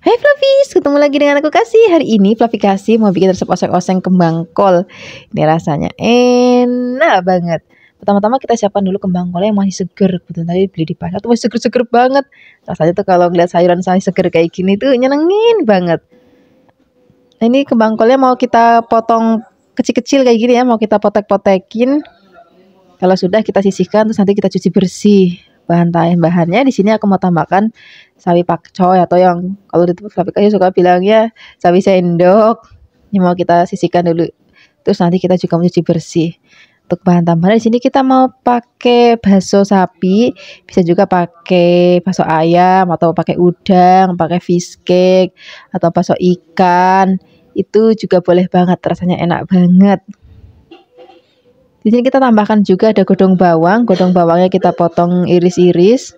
Hai Flavis, ketemu lagi dengan aku Kasih. Hari ini Flavi Kasih mau bikin resep oseng-oseng kembang kol. Ini rasanya enak banget. Pertama-tama kita siapkan dulu kembang kolnya yang masih seger. Betul tadi beli di pasar tuh masih seger-seger banget. Rasanya tuh kalau ngeliat sayuran sayur seger kayak gini tuh nyenengin banget. Nah ini kembang kolnya mau kita potong kecil-kecil kayak gini ya, mau kita potek-potekin. Kalau sudah kita sisihkan terus nanti kita cuci bersih. Bahannya di sini aku mau tambahkan sawi pakcoy atau yang kalau di tempat Flavi suka bilangnya sawi sendok. Ini mau kita sisihkan dulu. Terus nanti kita juga mencuci bersih. Untuk bahan tambahan di sini kita mau pakai bakso sapi, bisa juga pakai bakso ayam atau pakai udang, pakai fish cake atau bakso ikan. Itu juga boleh banget, rasanya enak banget. Di sini kita tambahkan juga ada godong bawang. Godong bawangnya kita potong iris-iris.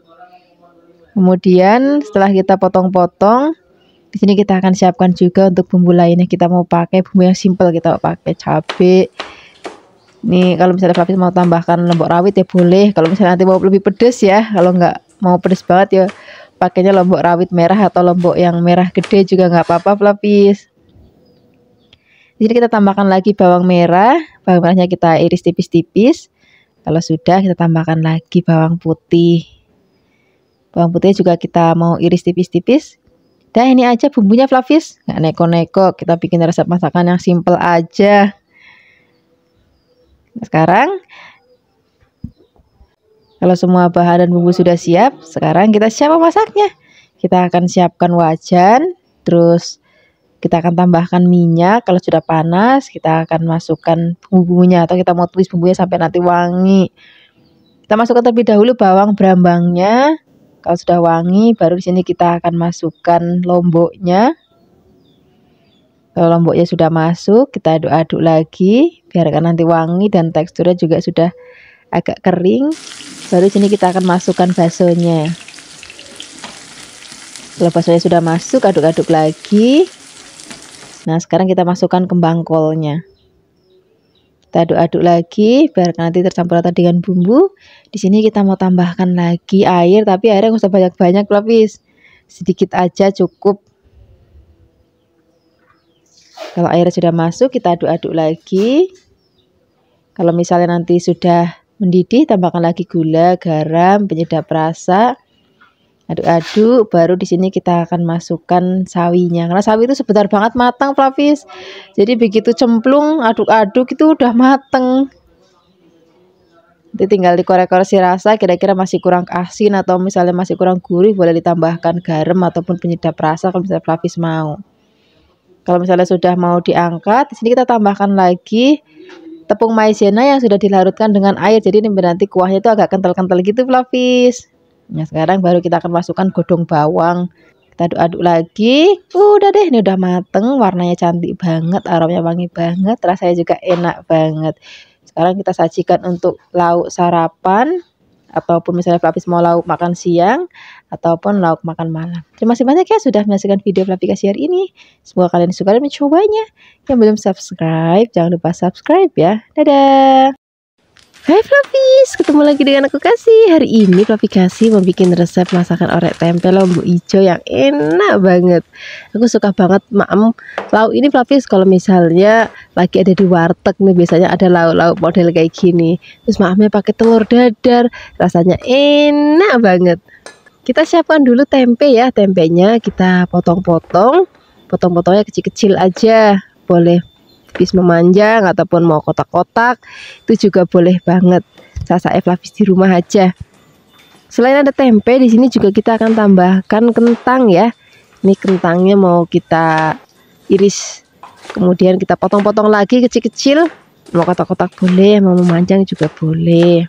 Kemudian setelah kita potong-potong, di sini kita akan siapkan juga untuk bumbu lainnya. Kita mau pakai bumbu yang simple, kita mau pakai cabai. Nih kalau misalnya Flavis mau tambahkan lombok rawit ya boleh. Kalau misalnya nanti mau lebih pedes ya, kalau nggak mau pedes banget ya pakainya lombok rawit merah atau lombok yang merah gede juga nggak apa-apa Flavis. Di sini kita tambahkan lagi bawang merah. Bawang merahnya kita iris tipis-tipis. Kalau sudah kita tambahkan lagi bawang putih. Bawang putih juga kita mau iris tipis-tipis. Dan ini aja bumbunya Flavis, nggak neko-neko. Kita bikin resep masakan yang simple aja. Nah, sekarang kalau semua bahan dan bumbu sudah siap, sekarang kita siap memasaknya. Kita akan siapkan wajan, terus kita akan tambahkan minyak. Kalau sudah panas, kita akan masukkan bumbunya atau kita mau tumis bumbunya sampai nanti wangi. Kita masukkan terlebih dahulu bawang berambangnya. Kalau sudah wangi, baru di sini kita akan masukkan lomboknya. Kalau lomboknya sudah masuk, kita aduk-aduk lagi biarkan nanti wangi dan teksturnya juga sudah agak kering. Baru di sini kita akan masukkan baksonya. Kalau baksonya sudah masuk, aduk-aduk lagi. Nah, sekarang kita masukkan kembang kolnya. Kita aduk-aduk lagi biar nanti tercampur rata dengan bumbu. Di sini kita mau tambahkan lagi air, tapi airnya nggak usah banyak-banyak, Flavis. Sedikit aja cukup. Kalau airnya sudah masuk, kita aduk-aduk lagi. Kalau misalnya nanti sudah mendidih, tambahkan lagi gula, garam, penyedap rasa. Aduk-aduk, baru di sini kita akan masukkan sawinya. Karena sawi itu sebentar banget matang, Flavis. Jadi begitu cemplung, aduk-aduk itu udah mateng. Nanti tinggal dikorek-koreksi rasa, kira-kira masih kurang asin atau misalnya masih kurang gurih, boleh ditambahkan garam ataupun penyedap rasa kalau misalnya Flavis mau. Kalau misalnya sudah mau diangkat, di sini kita tambahkan lagi tepung maizena yang sudah dilarutkan dengan air. Jadi ini nanti kuahnya itu agak kental-kental gitu, Flavis. Nah, sekarang baru kita akan masukkan godong bawang. Kita aduk-aduk lagi. Udah deh, ini udah mateng, warnanya cantik banget, aromanya wangi banget, rasanya juga enak banget. Sekarang kita sajikan untuk lauk sarapan ataupun misalnya Flavis mau lauk makan siang ataupun lauk makan malam. Terima kasih banyak ya sudah menyaksikan video Flavi Kasih hari ini. Semoga kalian suka dan mencobanya. Yang belum subscribe, jangan lupa subscribe ya. Dadah. Hai Flavis, ketemu lagi dengan aku Kasih. Hari ini Flavi Kasih mau bikin resep masakan orek tempe lombok hijau yang enak banget. Aku suka banget lauk ini Flavis. Kalau misalnya lagi ada di warteg nih, biasanya ada lauk-lauk model kayak gini. Terus maamnya pakai telur dadar, rasanya enak banget. Kita siapkan dulu tempe ya. Tempenya kita potong-potong. Potong-potongnya kecil-kecil aja. Boleh tipis memanjang ataupun mau kotak-kotak itu juga boleh banget. Sasa Flavis di rumah aja. Selain ada tempe, di sini juga kita akan tambahkan kentang ya. Ini kentangnya mau kita iris, kemudian kita potong-potong lagi kecil-kecil. Mau kotak-kotak boleh, mau memanjang juga boleh.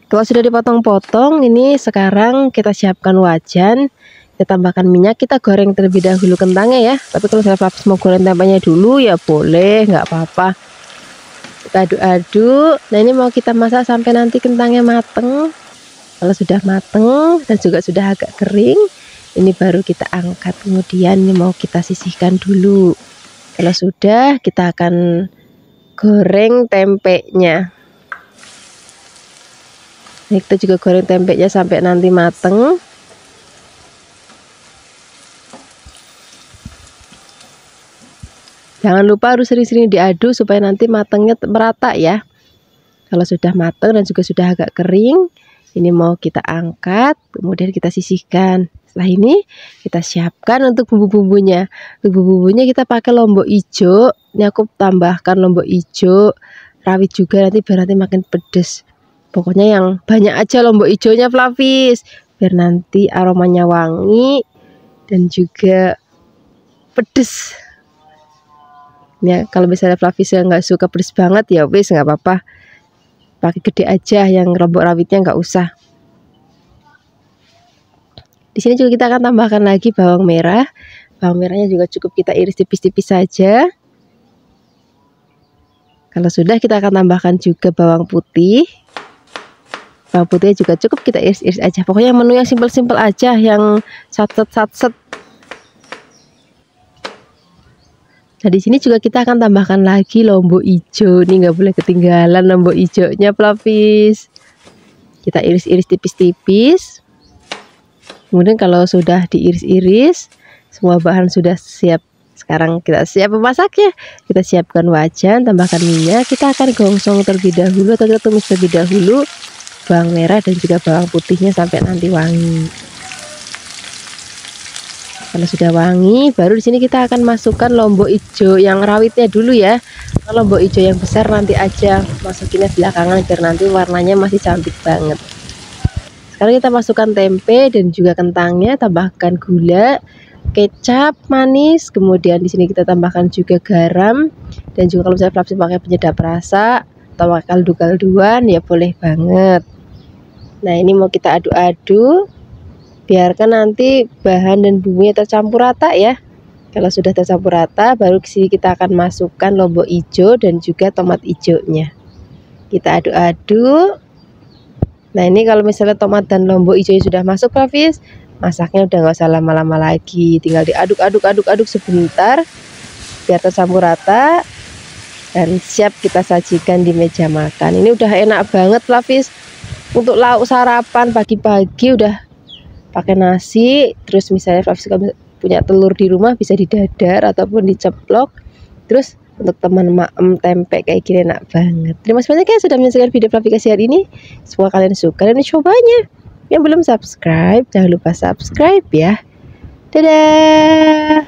Kalau sudah dipotong-potong, ini sekarang kita siapkan wajan. Kita tambahkan minyak, kita goreng terlebih dahulu kentangnya ya. Tapi kalau saya Flavis mau goreng tempenya dulu ya boleh, nggak apa-apa. Kita aduk-aduk. Nah ini mau kita masak sampai nanti kentangnya mateng. Kalau sudah mateng dan juga sudah agak kering, ini baru kita angkat. Kemudian ini mau kita sisihkan dulu. Kalau sudah, kita akan goreng tempenya. Ini kita juga goreng tempenya sampai nanti mateng. Jangan lupa harus sering-sering diaduk supaya nanti matangnya merata ya. Kalau sudah matang dan juga sudah agak kering, ini mau kita angkat, kemudian kita sisihkan. Setelah ini kita siapkan untuk bumbu-bumbunya. Untuk bumbu-bumbunya kita pakai lombok hijau. Ini aku tambahkan lombok hijau, rawit juga nanti biar nanti makin pedes. Pokoknya yang banyak aja lombok hijaunya Flavis, biar nanti aromanya wangi dan juga pedes. Ya, kalau misalnya Flavis nggak suka pedes banget ya wis nggak apa-apa, pakai gede aja, yang lombok rawitnya nggak usah. Di sini juga kita akan tambahkan lagi bawang merah. Bawang merahnya juga cukup kita iris tipis-tipis saja. Kalau sudah, kita akan tambahkan juga bawang putih. Bawang putihnya juga cukup kita iris-iris aja. Pokoknya menu yang simpel-simpel aja, yang satset-satset. Nah, di sini juga kita akan tambahkan lagi lombok hijau. Ini nggak boleh ketinggalan lombok hijaunya Flavis. Kita iris-iris tipis-tipis. Kemudian kalau sudah diiris-iris, semua bahan sudah siap. Sekarang kita siap memasaknya. Kita siapkan wajan, tambahkan minyak. Kita akan gongsong terlebih dahulu atau kita tumis terlebih dahulu bawang merah dan juga bawang putihnya sampai nanti wangi. Kalau sudah wangi, baru di sini kita akan masukkan lombok hijau yang rawitnya dulu ya. Kalau lombok hijau yang besar nanti aja, masukinnya belakangan biar nanti warnanya masih cantik banget. Sekarang kita masukkan tempe dan juga kentangnya, tambahkan gula, kecap manis, kemudian di sini kita tambahkan juga garam, dan juga kalau misalnya Flavis pakai penyedap rasa atau kaldu-kalduan ya boleh banget. Nah, ini mau kita aduk-aduk, biarkan nanti bahan dan bumbunya tercampur rata ya. Kalau sudah tercampur rata, baru di sini kita akan masukkan lombok hijau dan juga tomat hijaunya. Kita aduk-aduk. Nah, ini kalau misalnya tomat dan lombok hijaunya sudah masuk Flavis, masaknya udah nggak usah lama-lama lagi, tinggal diaduk-aduk sebentar biar tercampur rata dan siap kita sajikan di meja makan. Ini udah enak banget Flavis untuk lauk sarapan pagi-pagi, udah pakai nasi. Terus misalnya Flavis punya telur di rumah, bisa didadar ataupun diceplok. Terus untuk teman maem tempe kayak gini enak banget. Terima kasih banyak ya sudah menyaksikan video Flavikasi hari ini. Semoga kalian suka dan cobanya. Yang belum subscribe, jangan lupa subscribe ya. Dadah.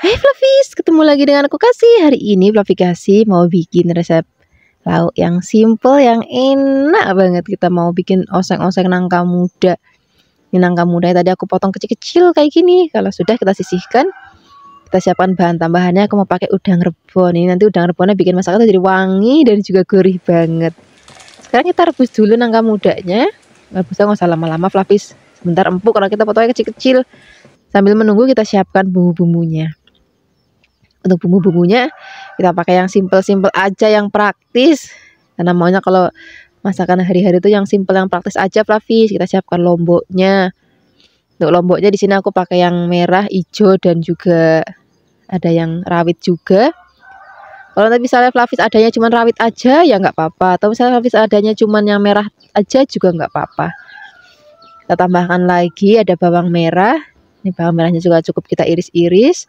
Hai Flavis, ketemu lagi dengan aku Kasih. Hari ini Flavikasi mau bikin resep lauk yang simple, yang enak banget. Kita mau bikin oseng-oseng nangka muda. Ini nangka muda tadi aku potong kecil-kecil kayak gini. Kalau sudah, kita sisihkan. Kita siapkan bahan tambahannya. Aku mau pakai udang rebon. Ini nanti udang rebonnya bikin masakan jadi wangi dan juga gurih banget. Sekarang kita rebus dulu nangka mudanya. Rebusnya nggak usah lama-lama Flavis, sebentar empuk karena kita potongnya kecil-kecil. Sambil menunggu kita siapkan bumbu-bumbunya. Untuk bumbu-bumbunya kita pakai yang simple-simple aja, yang praktis. Karena maunya kalau masakan hari-hari itu yang simple, yang praktis aja Flavis. Kita siapkan lomboknya. Untuk lomboknya di sini aku pakai yang merah, hijau dan juga ada yang rawit juga. Kalau nanti misalnya Flavis adanya cuma rawit aja ya nggak apa-apa. Atau misalnya Flavis adanya cuma yang merah aja juga nggak apa-apa. Kita tambahkan lagi ada bawang merah. Ini bawang merahnya juga cukup kita iris-iris.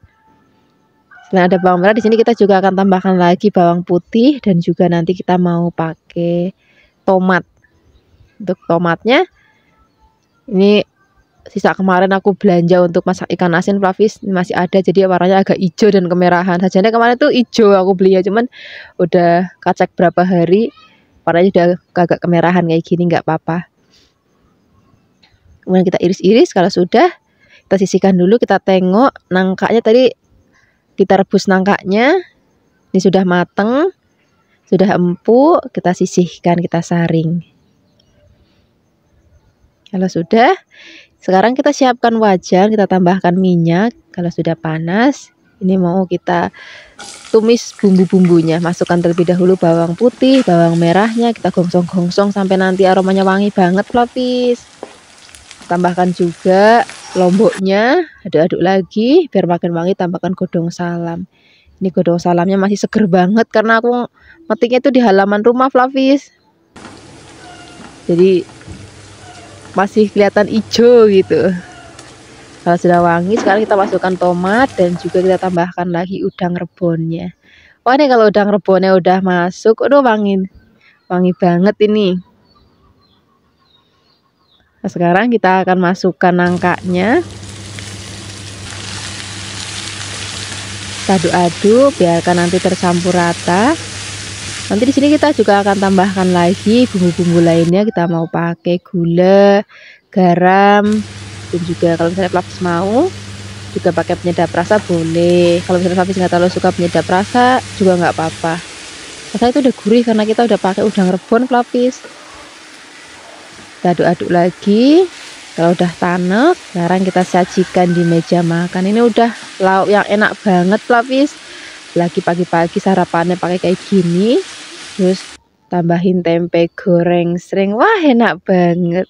Selain ada bawang merah, di sini kita juga akan tambahkan lagi bawang putih dan juga nanti kita mau pakai tomat. Untuk tomatnya ini sisa kemarin aku belanja untuk masak ikan asin Flavis, masih ada, jadi warnanya agak hijau dan kemerahan. Sajanya kemarin tuh hijau aku belinya, cuman udah kacak berapa hari warnanya udah agak kemerahan kayak gini, nggak apa-apa. Kemudian kita iris-iris. Kalau sudah, kita sisihkan dulu. Kita tengok nangkanya tadi, kita rebus nangkanya, ini sudah mateng, sudah empuk. Kita sisihkan, kita saring. Kalau sudah, sekarang kita siapkan wajan, kita tambahkan minyak. Kalau sudah panas, ini mau kita tumis bumbu-bumbunya. Masukkan terlebih dahulu bawang putih, bawang merahnya, kita gongsong-gongsong sampai nanti aromanya wangi banget Flavis. Tambahkan juga lomboknya, aduk-aduk lagi biar makin wangi. Tambahkan godong salam. Ini godong salamnya masih seger banget karena aku metiknya itu di halaman rumah Flavis. Jadi masih kelihatan hijau gitu. Kalau sudah wangi, sekarang kita masukkan tomat dan juga kita tambahkan lagi udang rebonnya. Wah, ini kalau udang rebonnya udah masuk, aduh wangi banget ini. Nah, sekarang kita akan masukkan nangkanya. Kita aduk-aduk, biarkan nanti tercampur rata. Nanti di sini kita juga akan tambahkan lagi bumbu-bumbu lainnya. Kita mau pakai gula, garam, dan juga kalau misalnya Flavis mau juga pakai penyedap rasa boleh. Kalau misalnya Flavis nggak terlalu suka penyedap rasa juga nggak apa-apa. Rasanya itu udah gurih karena kita udah pakai udang rebon Flavis. Kita aduk-aduk lagi. Kalau udah tanek, sekarang kita sajikan di meja makan. Ini udah lauk yang enak banget Flavis. Lagi pagi-pagi sarapannya pakai kayak gini, terus tambahin tempe goreng sering. Wah, enak banget.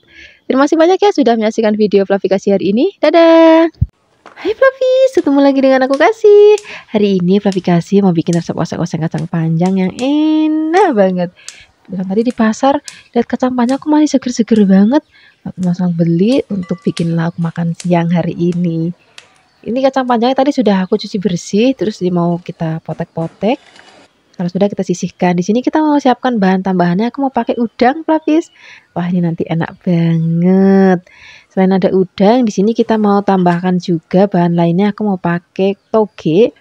Terima kasih banyak ya sudah menyaksikan video Flavi Kasih hari ini. Dadah. Hai Flavis, ketemu lagi dengan aku Kasih. Hari ini Flavi Kasih mau bikin resep oseng-oseng kacang panjang yang enak banget. Tadi di pasar lihat kacang panjang aku masih seger-seger banget. Aku langsung beli untuk bikin lauk makan siang hari ini. Ini kacang panjangnya tadi sudah aku cuci bersih, terus ini mau kita potek-potek. Kalau sudah kita sisihkan. Di sini kita mau siapkan bahan tambahannya. Aku mau pakai udang Flavis. Wah, ini nanti enak banget. Selain ada udang, di sini kita mau tambahkan juga bahan lainnya. Aku mau pakai toge.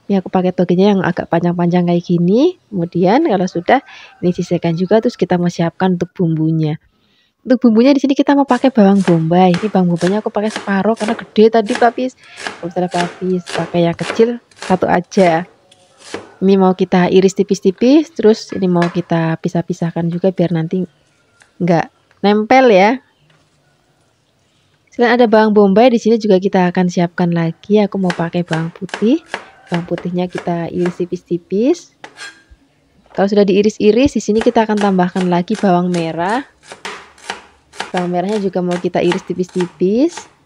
Ini aku pakai togenya yang agak panjang-panjang kayak gini. Kemudian kalau sudah ini sisihkan juga, terus kita mau siapkan untuk bumbunya. Untuk bumbunya di sini kita mau pakai bawang bombay. Ini bawang bombaynya aku pakai separuh karena gede tadi Flavis. Kalau misalnya Flavis pakai yang kecil satu aja. Ini mau kita iris tipis-tipis, terus ini mau kita pisah-pisahkan juga biar nanti nggak nempel ya. Selain ada bawang bombay, di sini juga kita akan siapkan lagi. Aku mau pakai bawang putih. Bawang putihnya kita iris tipis-tipis. Kalau sudah diiris-iris, di sini kita akan tambahkan lagi bawang merah. Bawang merahnya juga mau kita iris tipis-tipis.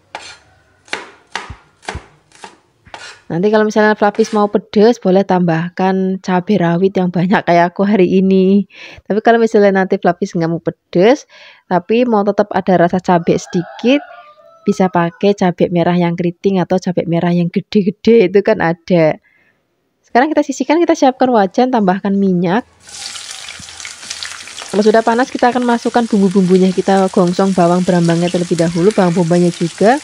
Nanti kalau misalnya Flavis mau pedas, boleh tambahkan cabai rawit yang banyak kayak aku hari ini. Tapi kalau misalnya nanti Flavis nggak mau pedas, tapi mau tetap ada rasa cabai sedikit, bisa pakai cabai merah yang keriting atau cabai merah yang gede-gede, itu kan ada. Sekarang kita sisihkan, kita siapkan wajan, tambahkan minyak. Kalau sudah panas, kita akan masukkan bumbu-bumbunya. Kita gongsong bawang berambangnya terlebih dahulu, bawang bombanya juga.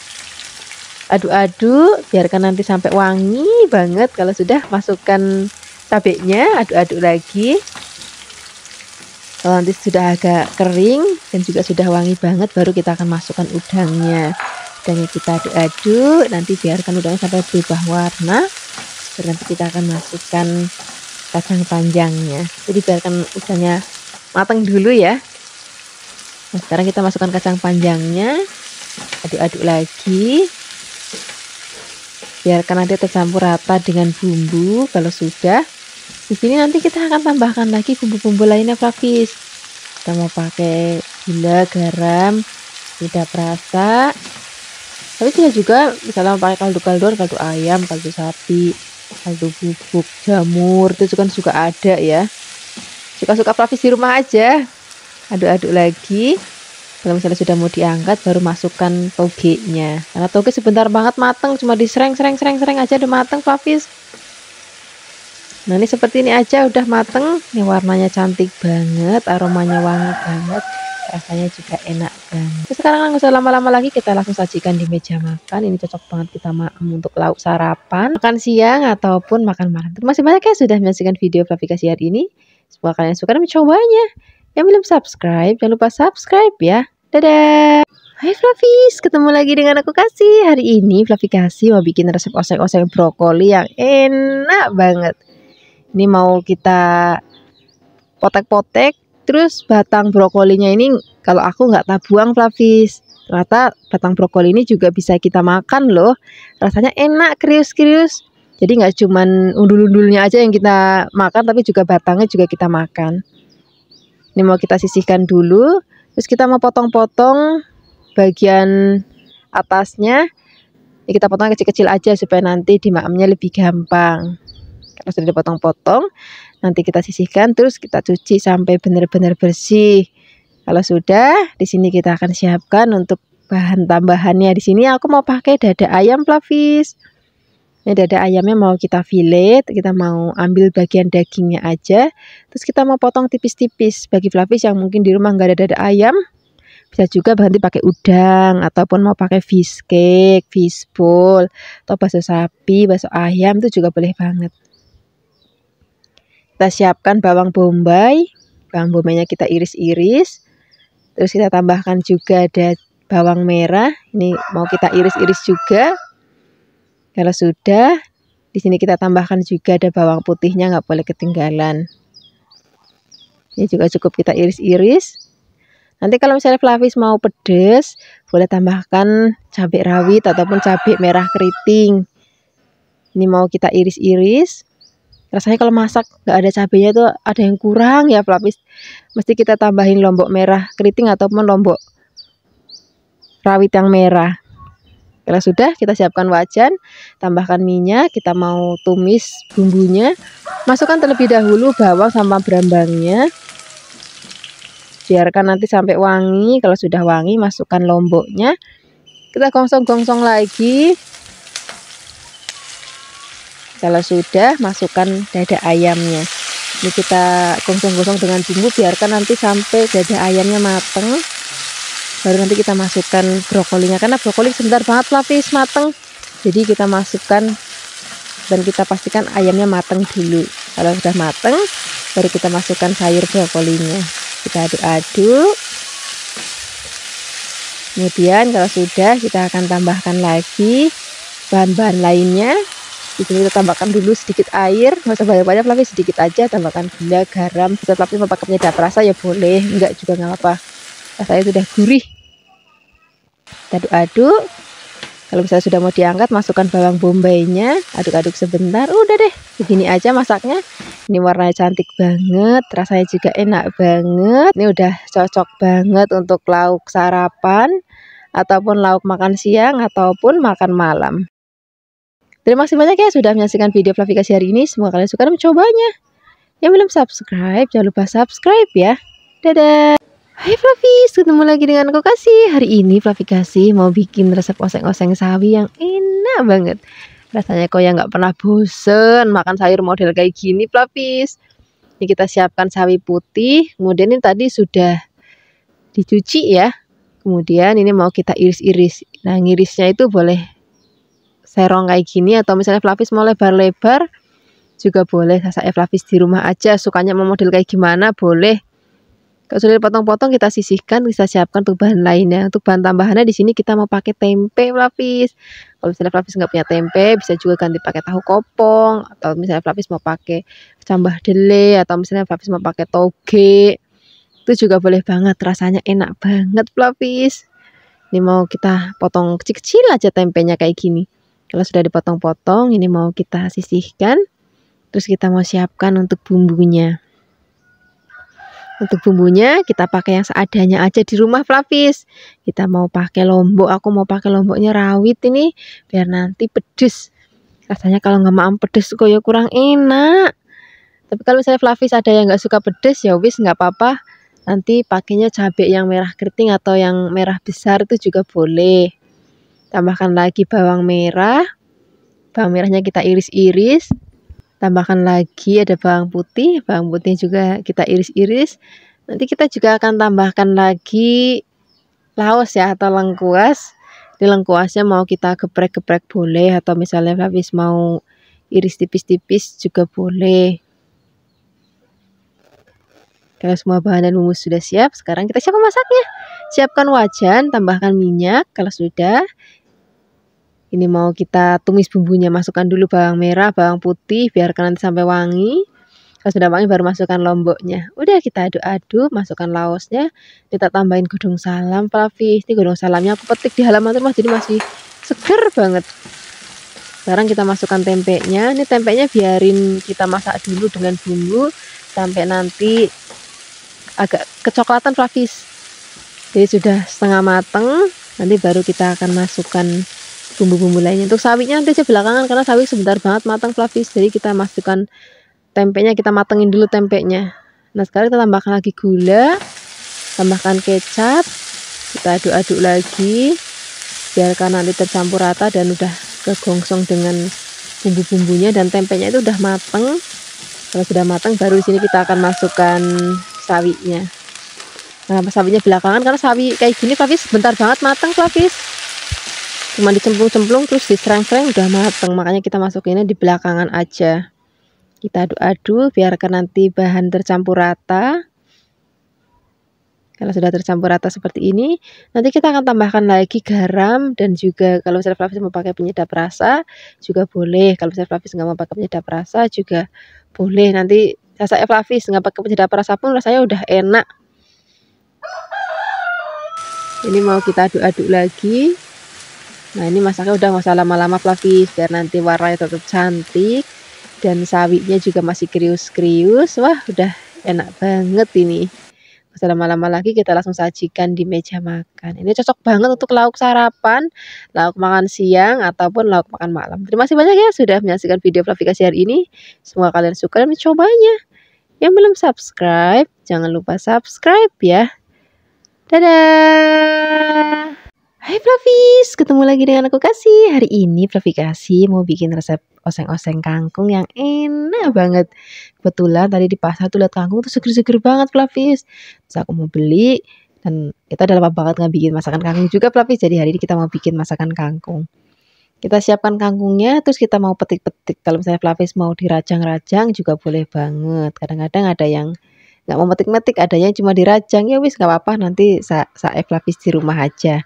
Aduk-aduk, biarkan nanti sampai wangi banget. Kalau sudah, masukkan cabenya, aduk-aduk lagi. Kalau nanti sudah agak kering dan juga sudah wangi banget, baru kita akan masukkan udangnya. Udangnya kita aduk-aduk, nanti biarkan udangnya sampai berubah warna. Dan nanti kita akan masukkan kacang panjangnya. Jadi biarkan udangnya matang dulu ya. Nah, sekarang kita masukkan kacang panjangnya, aduk-aduk lagi, biarkan nanti tercampur rata dengan bumbu. Kalau sudah, di sini nanti kita akan tambahkan lagi bumbu-bumbu lainnya Flavis. Kita mau pakai gula, garam, penyedap rasa. Tapi bisa juga misalnya mau pakai kaldu-kalduan, kaldu ayam, kaldu sapi, kaldu bubuk, jamur, itu kan juga ada ya. Suka-suka Flavis di rumah aja. Aduk-aduk lagi. Kalau misalnya sudah mau diangkat, baru masukkan togenya. Karena toge sebentar banget mateng, cuma disereng aja udah mateng Flavis. Nah, ini seperti ini aja udah mateng. Ini warnanya cantik banget, aromanya wangi banget, rasanya juga enak banget. Terus sekarang nggak usah lama-lama lagi, kita langsung sajikan di meja makan. Ini cocok banget kita untuk lauk sarapan, makan siang ataupun makan malam. Terima kasih banyak ya sudah menyaksikan video Flavi Kasih hari ini. Semoga kalian suka dan mencobanya. Yang belum subscribe, jangan lupa subscribe ya. Dadah. Hai Flavis, ketemu lagi dengan aku Kasih. Hari ini Flavi Kasih mau bikin resep oseng-oseng brokoli yang enak banget. Ini mau kita potek-potek, terus batang brokolinya ini kalau aku nggak tak buang Flavis. Ternyata batang brokoli ini juga bisa kita makan loh. Rasanya enak, krius-krius. Jadi nggak cuman undul-undulnya aja yang kita makan, tapi juga batangnya juga kita makan. Ini mau kita sisihkan dulu, terus kita mau potong-potong bagian atasnya. Ini kita potong kecil-kecil aja supaya nanti dimakamnya lebih gampang. Kalau sudah dipotong-potong, nanti kita sisihkan, terus kita cuci sampai benar-benar bersih. Kalau sudah, di sini kita akan siapkan untuk bahan tambahannya. Di sini aku mau pakai dada ayam Flavis. Ini dada ayamnya mau kita fillet, kita mau ambil bagian dagingnya aja. Terus kita mau potong tipis-tipis. Bagi Flavis yang mungkin di rumah nggak ada dada ayam, bisa juga nanti pakai udang, ataupun mau pakai fish cake, fish ball, atau bakso sapi, bakso ayam itu juga boleh banget. Kita siapkan bawang bombay. Bawang bombaynya kita iris-iris. Terus kita tambahkan juga ada bawang merah. Ini mau kita iris-iris juga. Kalau sudah, di sini kita tambahkan juga ada bawang putihnya, nggak boleh ketinggalan. Ini juga cukup kita iris-iris. Nanti kalau misalnya Flavis mau pedas, boleh tambahkan cabai rawit ataupun cabai merah keriting. Ini mau kita iris-iris. Rasanya kalau masak nggak ada cabainya tuh ada yang kurang ya Flavis. Mesti kita tambahin lombok merah keriting ataupun lombok rawit yang merah. Kalau sudah, kita siapkan wajan, tambahkan minyak, kita mau tumis bumbunya. Masukkan terlebih dahulu bawang sama brambangnya. Biarkan nanti sampai wangi. Kalau sudah wangi, masukkan lomboknya. Kita gongsong-gongsong lagi. Kalau sudah, masukkan dada ayamnya. Ini kita gongsong-gongsong dengan bumbu, biarkan nanti sampai dada ayamnya mateng. Baru nanti kita masukkan brokolinya, karena brokoli sebentar banget Flavis mateng. Jadi kita masukkan dan kita pastikan ayamnya mateng dulu. Kalau sudah mateng, baru kita masukkan sayur brokolinya. Kita aduk-aduk. Kemudian kalau sudah, kita akan tambahkan lagi bahan-bahan lainnya. Di sini kita tambahkan dulu sedikit air, nggak usah banyak-banyak Flavis, sedikit aja. Tambahkan gula, garam. Kita Flavis mau pakai penyedap rasa ya boleh, enggak juga nggak apa-apa. Rasanya sudah gurih. Kita aduk-aduk. Kalau misalnya sudah mau diangkat, masukkan bawang bombaynya, aduk-aduk sebentar. Udah deh, begini aja masaknya. Ini warnanya cantik banget, rasanya juga enak banget. Ini udah cocok banget untuk lauk sarapan, ataupun lauk makan siang, ataupun makan malam. Terima kasih banyak ya sudah menyaksikan video Flavikasi hari ini. Semoga kalian suka dan mencobanya. Yang belum subscribe, jangan lupa subscribe ya. Dadah. Hai Flavis, ketemu lagi dengan aku Kasih. Hari ini Flavikasi mau bikin resep oseng-oseng sawi yang enak banget. Rasanya kok ya nggak pernah bosen makan sayur model kayak gini Flavis. Ini kita siapkan sawi putih. Kemudian ini tadi sudah dicuci ya. Kemudian ini mau kita iris-iris. Nah ngirisnya itu boleh serong kayak gini, atau misalnya Flavis mau lebar-lebar juga boleh. Saya Flavis di rumah aja, sukanya mau model kayak gimana boleh. Kalau sudah dipotong-potong, kita sisihkan, kita siapkan untuk bahan lainnya. Untuk bahan tambahannya di sini kita mau pakai tempe Flavis. Kalau misalnya Flavis nggak punya tempe, bisa juga ganti pakai tahu kopong, atau misalnya Flavis mau pakai cambah dele, atau misalnya Flavis mau pakai toge, itu juga boleh banget. Rasanya enak banget Flavis. Ini mau kita potong kecil-kecil aja tempenya kayak gini. Kalau sudah dipotong-potong, ini mau kita sisihkan. Terus kita mau siapkan untuk bumbunya. Untuk bumbunya kita pakai yang seadanya aja di rumah Flavis. Kita mau pakai lombok, aku mau pakai lomboknya rawit ini biar nanti pedes. Rasanya kalau nggak mau pedes kok ya kurang enak. Tapi kalau misalnya Flavis ada yang nggak suka pedes ya wis nggak apa-apa. Nanti pakainya cabai yang merah keriting atau yang merah besar itu juga boleh. Tambahkan lagi bawang merah. Bawang merahnya kita iris-iris. Tambahkan lagi ada bawang putih juga kita iris-iris. Nanti kita juga akan tambahkan lagi laos ya atau lengkuas. Di lengkuasnya mau kita geprek-geprek boleh, atau misalnya Flavis mau iris tipis-tipis juga boleh. Kalau semua bahan dan bumbu sudah siap, sekarang kita siap memasaknya. Siapkan wajan, tambahkan minyak. Kalau sudah, ini mau kita tumis bumbunya, masukkan dulu bawang merah, bawang putih, biarkan nanti sampai wangi. Kalau sudah wangi baru masukkan lomboknya. Udah kita aduk-aduk, masukkan laosnya. Kita tambahin godong salam Flavis. Ini godong salamnya aku petik di halaman rumah, jadi masih seger banget. Sekarang kita masukkan tempenya. Ini tempenya biarin kita masak dulu dengan bumbu sampai nanti agak kecoklatan Flavis. Jadi sudah setengah mateng, nanti baru kita akan masukkan bumbu-bumbu lainnya. Untuk sawinya nanti aja belakangan karena sawi sebentar banget matang Flavis. Jadi kita masukkan tempenya, kita matengin dulu tempenya. Nah sekarang kita tambahkan lagi gula, tambahkan kecap, Kita aduk-aduk lagi biarkan nanti tercampur rata dan udah kegongsong dengan bumbu-bumbunya, dan tempenya itu udah mateng. Kalau sudah matang baru di sini kita akan masukkan sawinya. Nah, sawinya belakangan karena sawi kayak gini Flavis bentar banget matang Flavis. Cuma dicemplung-cemplung terus diserang-serang udah matang, makanya kita masukinnya di belakangan aja. Kita aduk-aduk biarkan nanti bahan tercampur rata. Kalau sudah tercampur rata seperti ini, nanti kita akan tambahkan lagi garam, dan juga kalau misalnya Flavis mau pakai penyedap rasa juga boleh. Kalau misalnya Flavis nggak mau pakai penyedap rasa juga boleh. Nanti rasanya Flavis nggak pakai penyedap rasa pun rasanya udah enak. Ini mau kita aduk-aduk lagi. Nah, ini masaknya udah nggak usah lama-lama Flavis, biar nanti warnanya tetap cantik dan sawinya juga masih krius-krius. Wah, udah enak banget ini. Nggak usah lama-lama lagi, kita langsung sajikan di meja makan. Ini cocok banget untuk lauk sarapan, lauk makan siang, ataupun lauk makan malam. Terima kasih banyak ya sudah menyaksikan video Flavikasi hari ini. Semoga kalian suka dan mencobanya. Yang belum subscribe, jangan lupa subscribe ya. Dadah! Hai Flavis, ketemu lagi dengan aku Kasih. Hari ini Flavikasi mau bikin resep oseng-oseng kangkung yang enak banget. Kebetulan tadi di pasar tuh lihat kangkung tuh seger-seger banget Flavis. Terus aku mau beli, dan kita udah lama banget nggak bikin masakan kangkung juga Flavis. Jadi hari ini kita mau bikin masakan kangkung. Kita siapkan kangkungnya, terus kita mau petik-petik. Kalau misalnya Flavis mau dirajang-rajang juga boleh banget. Kadang-kadang ada yang nggak mau metik-metik, adanya cuma dirajang. Ya wis nggak apa-apa, nanti saya Flavis di rumah aja.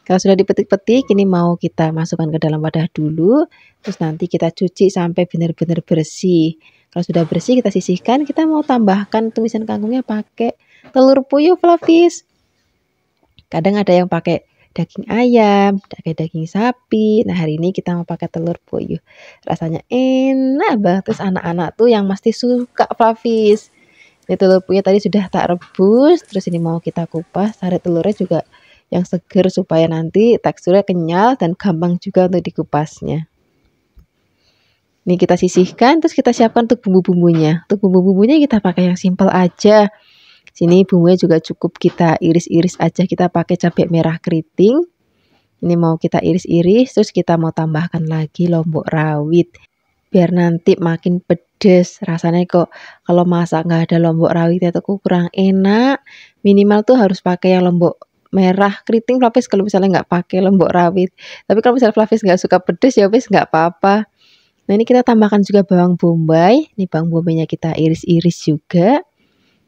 Kalau sudah dipetik-petik, ini mau kita masukkan ke dalam wadah dulu, terus nanti kita cuci sampai benar-benar bersih. Kalau sudah bersih, kita sisihkan. Kita mau tambahkan tumisan kangkungnya pakai telur puyuh Flavis. Kadang ada yang pakai daging ayam, pakai daging sapi. Nah, hari ini kita mau pakai telur puyuh. Rasanya enak banget. Terus anak-anak tuh yang pasti suka Flavis. Ini telur puyuh tadi sudah tak rebus, terus ini mau kita kupas. Sari telurnya juga yang seger supaya nanti teksturnya kenyal dan gampang juga untuk dikupasnya. Ini kita sisihkan, terus kita siapkan untuk bumbu-bumbunya. Untuk bumbu-bumbunya kita pakai yang simple aja. Sini bumbunya juga cukup kita iris-iris aja. Kita pakai cabai merah keriting. Ini mau kita iris-iris, terus kita mau tambahkan lagi lombok rawit. Biar nanti makin pedes. Rasanya kok kalau masak nggak ada lombok rawitnya tuh kurang enak. Minimal tuh harus pakai yang lombok merah keriting Flavis kalau misalnya nggak pakai lombok rawit. Tapi kalau misalnya Flavis nggak suka pedes ya wis nggak apa-apa. Nah, ini kita tambahkan juga bawang bombay. Ini bawang bombaynya kita iris-iris juga.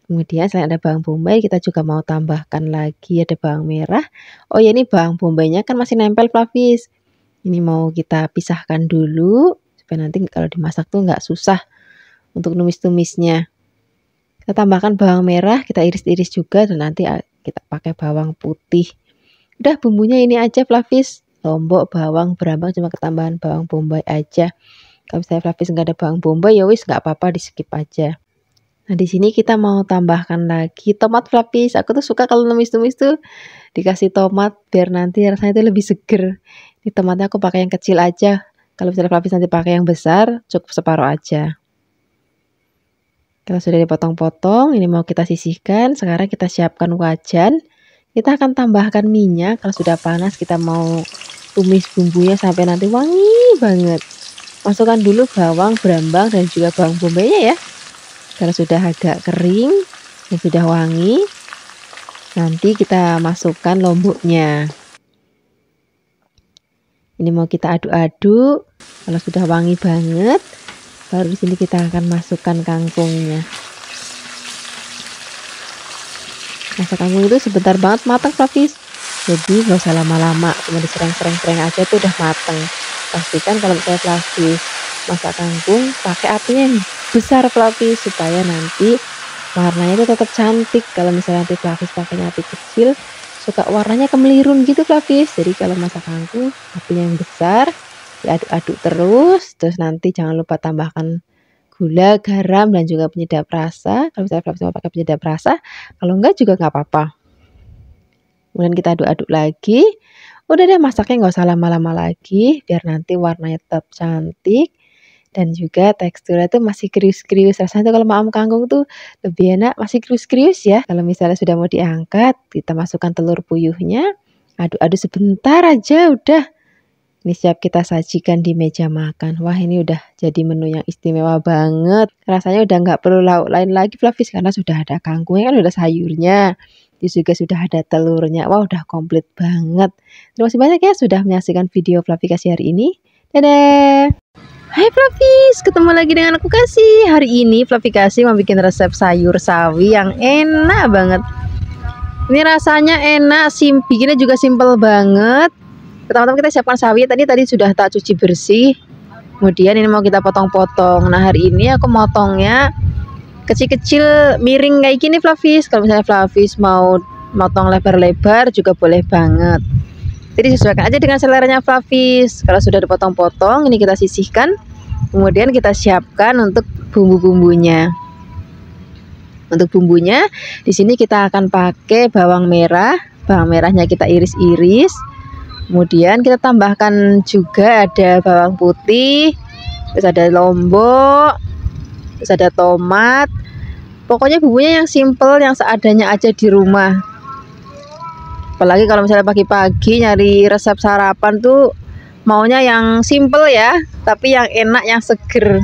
Kemudian selain ada bawang bombay, kita juga mau tambahkan lagi ada bawang merah. Oh ya, ini bawang bombaynya kan masih nempel Flavis. Ini mau kita pisahkan dulu supaya nanti kalau dimasak tuh nggak susah untuk numis-numisnya. Kita tambahkan bawang merah, kita iris-iris juga, dan nanti kita pakai bawang putih. Udah bumbunya ini aja Flavis. Lombok, bawang, berambang, cuma ketambahan bawang bombay aja. Kalau misalnya Flavis nggak ada bawang bombay ya wis nggak apa-apa, di skip aja. Nah, di sini kita mau tambahkan lagi tomat Flavis. Aku tuh suka kalau numis-numis tuh dikasih tomat biar nanti rasanya itu lebih seger. Ini tomatnya aku pakai yang kecil aja. Kalau misalnya Flavis nanti pakai yang besar, cukup separuh aja. Kalau sudah dipotong-potong, ini mau kita sisihkan. Sekarang kita siapkan wajan. Kita akan tambahkan minyak. Kalau sudah panas, kita mau tumis bumbunya sampai nanti wangi banget. Masukkan dulu bawang, berambang, dan juga bawang bombaynya ya. Kalau sudah agak kering dan sudah wangi, nanti kita masukkan lomboknya. Ini mau kita aduk-aduk. Kalau sudah wangi banget, baru di sini kita akan masukkan kangkungnya. Masak kangkung itu sebentar banget matang Flavis. Jadi nggak usah lama-lama, cuma diserang-serang aja tuh udah matang. Pastikan kalau misalnya Flavis masak kangkung pakai apinya yang besar Flavis supaya nanti warnanya itu tetap cantik. Kalau misalnya nanti Flavis pakainya api kecil, suka warnanya kemelirun gitu Flavis. Jadi kalau masak kangkung apinya yang besar, diaduk-aduk terus nanti jangan lupa tambahkan gula, garam, dan juga penyedap rasa. Kalau misalnya Flavis mau pakai penyedap rasa, kalau enggak juga nggak apa-apa. Kemudian kita aduk-aduk lagi. Udah deh, masaknya nggak usah lama-lama lagi biar nanti warnanya tetap cantik Dan juga teksturnya tuh masih krius-krius. Rasanya tuh kalau ayam kangkung tuh lebih enak masih krius-krius ya. Kalau misalnya sudah mau diangkat, kita masukkan telur puyuhnya. Aduk-aduk sebentar aja udah. Ini siap kita sajikan di meja makan. Wah, ini udah jadi menu yang istimewa banget. Rasanya udah nggak perlu lauk lain lagi Flavis, karena sudah ada kangkungnya, kan udah sayurnya. Terus juga sudah ada telurnya. Wah, udah komplit banget. Terima kasih banyak ya sudah menyaksikan video Flavikasi hari ini. Dadah. Hai Flavis, ketemu lagi dengan aku Kasih. Hari ini Flavikasi mau bikin resep sayur sawi yang enak banget. Ini rasanya enak, bikinnya juga simple banget. Pertama-tama kita siapkan sawi. Tadi sudah tak cuci bersih. Kemudian ini mau kita potong-potong. Nah, hari ini aku motongnya kecil-kecil miring kayak gini Flavis. Kalau misalnya Flavis mau motong lebar-lebar juga boleh banget. Jadi sesuaikan aja dengan seleranya Flavis. Kalau sudah dipotong-potong, ini kita sisihkan. Kemudian kita siapkan untuk bumbu-bumbunya. Untuk bumbunya, di sini kita akan pakai bawang merah. Bawang merahnya kita iris-iris. Kemudian kita tambahkan juga ada bawang putih, terus ada lombok, terus ada tomat. Pokoknya bumbunya yang simple, yang seadanya aja di rumah. Apalagi kalau misalnya pagi-pagi nyari resep sarapan tuh maunya yang simple ya, tapi yang enak, yang seger.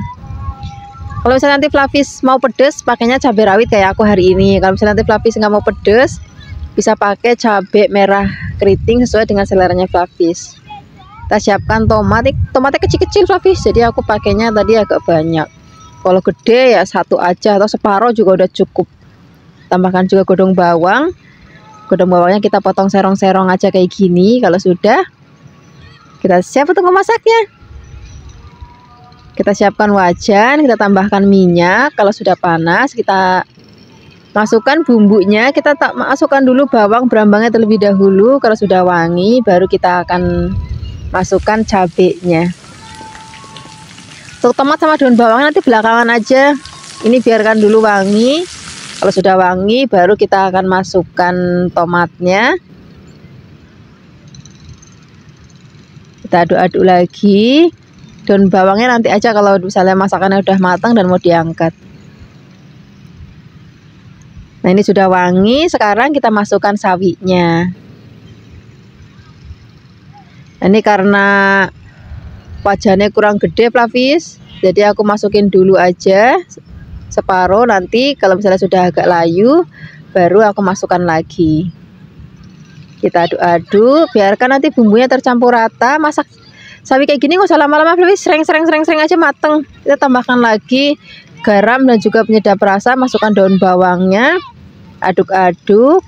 Kalau misalnya nanti Flavis mau pedes, pakainya cabai rawit kayak aku hari ini. Kalau misalnya nanti Flavis nggak mau pedes, bisa pakai cabai merah keriting sesuai dengan seleranya Flavis. Kita siapkan tomatnya kecil-kecil Flavis, jadi aku pakainya tadi agak banyak. Kalau gede ya satu aja atau separuh juga udah cukup. Tambahkan juga godong bawang. Godong bawangnya kita potong serong-serong aja kayak gini. Kalau sudah, kita siap untuk memasaknya. Kita siapkan wajan, kita tambahkan minyak. Kalau sudah panas, kita masukkan bumbunya. Kita masukkan dulu bawang berambangnya terlebih dahulu. Kalau sudah wangi, baru kita akan masukkan cabenya. Untuk tomat sama daun bawangnya nanti belakangan aja. Ini biarkan dulu wangi. Kalau sudah wangi, baru kita akan masukkan tomatnya. Kita aduk-aduk lagi. Daun bawangnya nanti aja kalau misalnya masakannya udah matang dan mau diangkat. Nah, ini sudah wangi. Sekarang kita masukkan sawinya. Nah, ini karena wajannya kurang gede Flavis, jadi aku masukin dulu aja separuh. Nanti kalau misalnya sudah agak layu, baru aku masukkan lagi. Kita aduk-aduk, biarkan nanti bumbunya tercampur rata. Masak sawi kayak gini nggak usah lama-lama Flavis, sering aja mateng. Kita tambahkan lagi garam dan juga penyedap rasa, masukkan daun bawangnya, aduk-aduk.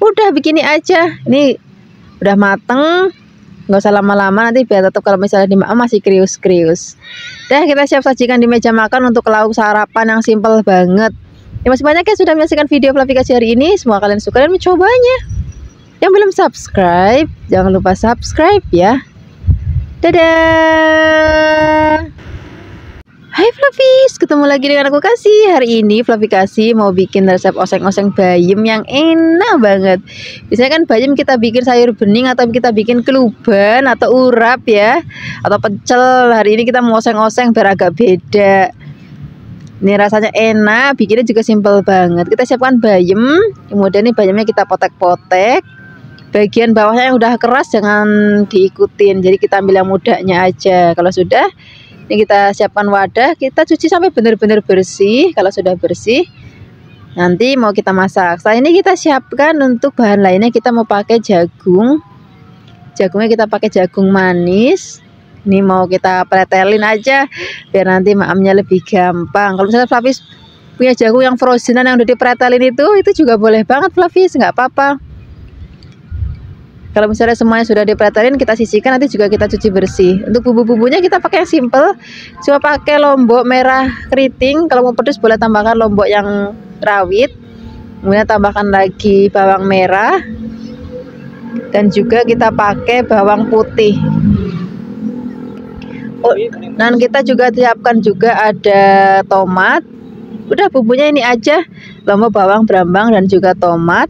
Udah begini aja, ini udah mateng. Nggak usah lama-lama, nanti biar tetap kalau misalnya dimakan masih krius-krius. Dah, kita siap sajikan di meja makan untuk lauk sarapan yang simple banget. Terima kasih banyak ya sudah menyaksikan video Flavikasi hari ini. Semoga kalian suka dan mencobanya. Yang belum subscribe, jangan lupa subscribe ya. Dadah. Hai Flavis, ketemu lagi dengan aku Kasih. Hari ini Flavikasi mau bikin resep oseng-oseng bayam yang enak banget. Biasanya kan bayam kita bikin sayur bening atau kita bikin keluban atau urap ya, atau pecel. Hari ini kita mau oseng-oseng biar agak beda. Ini rasanya enak, bikinnya juga simple banget. Kita siapkan bayam, kemudian ini bayamnya kita potek-potek. Bagian bawahnya yang udah keras jangan diikutin, jadi kita ambil yang mudanya aja. Kalau sudah, ini kita siapkan wadah, kita cuci sampai benar-benar bersih. Kalau sudah bersih, nanti mau kita masak. Setelah ini kita siapkan untuk bahan lainnya, kita mau pakai jagung. Jagungnya kita pakai jagung manis. Ini mau kita pretelin aja, biar nanti maamnya lebih gampang. Kalau misalnya Flavis punya jagung yang frozenan yang udah dipretelin itu juga boleh banget Flavis, nggak apa-apa. Kalau misalnya semuanya sudah dipretelin, kita sisihkan, nanti juga kita cuci bersih. Untuk bumbu-bumbunya kita pakai yang simple, cuma pakai lombok merah keriting. Kalau mau pedas boleh tambahkan lombok yang rawit. Kemudian tambahkan lagi bawang merah. Dan juga kita pakai bawang putih. Oh, dan kita juga siapkan juga ada tomat. Udah bumbunya ini aja, lombok, bawang, brambang, dan juga tomat.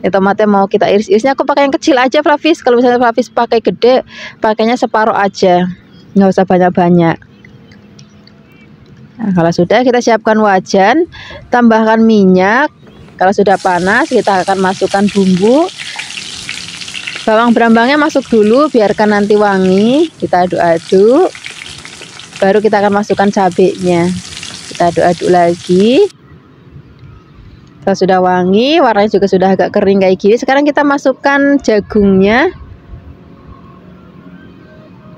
Ya, tomatnya mau kita iris-irisnya aku pakai yang kecil aja Flavis. Kalau misalnya Flavis pakai gede, pakainya separuh aja. nggak usah banyak-banyak. Nah, kalau sudah, kita siapkan wajan, tambahkan minyak. Kalau sudah panas, kita akan masukkan bumbu. Bawang berambangnya masuk dulu, biarkan nanti wangi. Kita aduk-aduk. Baru kita akan masukkan cabenya. Kita aduk-aduk lagi. Kalau sudah wangi, warnanya juga sudah agak kering kayak gini. Sekarang kita masukkan jagungnya.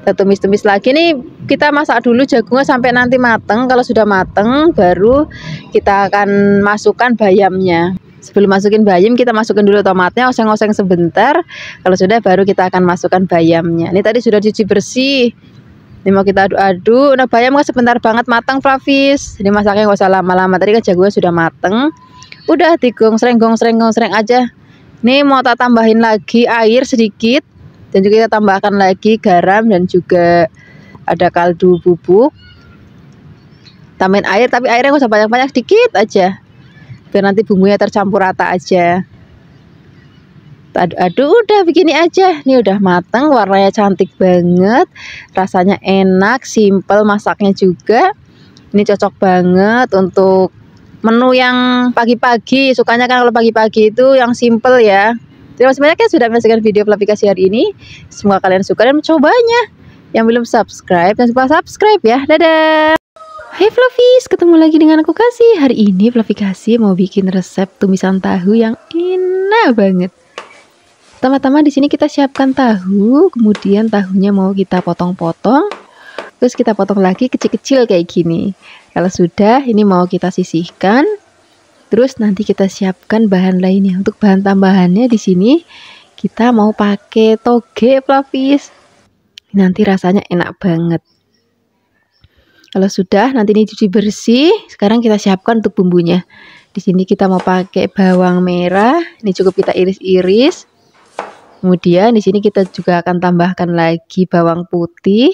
Kita tumis-tumis lagi nih, kita masak dulu jagungnya sampai nanti mateng. Kalau sudah mateng, baru kita akan masukkan bayamnya. Sebelum masukin bayam, kita masukkan dulu tomatnya, oseng-oseng sebentar. Kalau sudah, baru kita akan masukkan bayamnya. Ini tadi sudah cuci bersih. Ini mau kita aduk-aduk. Nah, bayam kan sebentar banget matang, Flavis. Ini masaknya nggak usah lama-lama. Tadi kan jagungnya sudah mateng. Udah digong-sreng aja. Nih mau tak tambahin lagi air sedikit. Dan juga kita tambahkan lagi garam dan juga ada kaldu bubuk. Tambahin air, tapi airnya nggak usah banyak-banyak, sedikit aja. Biar nanti bumbunya tercampur rata aja. Aduk-aduk, udah begini aja. Ini udah mateng, warnanya cantik banget. Rasanya enak, simple masaknya juga. Ini cocok banget untuk menu yang pagi-pagi. Sukanya kan kalau pagi-pagi itu yang simple ya. Terima kasih banyak ya sudah menyaksikan video aplikasi hari ini. Semoga kalian suka dan mencobanya. Yang belum subscribe, jangan lupa subscribe ya. Dadah. Hai Flavis, ketemu lagi dengan aku Kasih. Hari ini Flavi Kasih mau bikin resep tumisan tahu yang enak banget. Pertama-tama di sini kita siapkan tahu, kemudian tahunya mau kita potong-potong, terus kita potong lagi kecil-kecil kayak gini. Kalau sudah, ini mau kita sisihkan. Terus nanti kita siapkan bahan lainnya. Untuk bahan tambahannya di sini kita mau pakai toge, Flavis. Nanti rasanya enak banget. Kalau sudah, nanti ini cuci bersih. Sekarang kita siapkan untuk bumbunya. Di sini kita mau pakai bawang merah. Ini cukup kita iris-iris. Kemudian di sini kita juga akan tambahkan lagi bawang putih.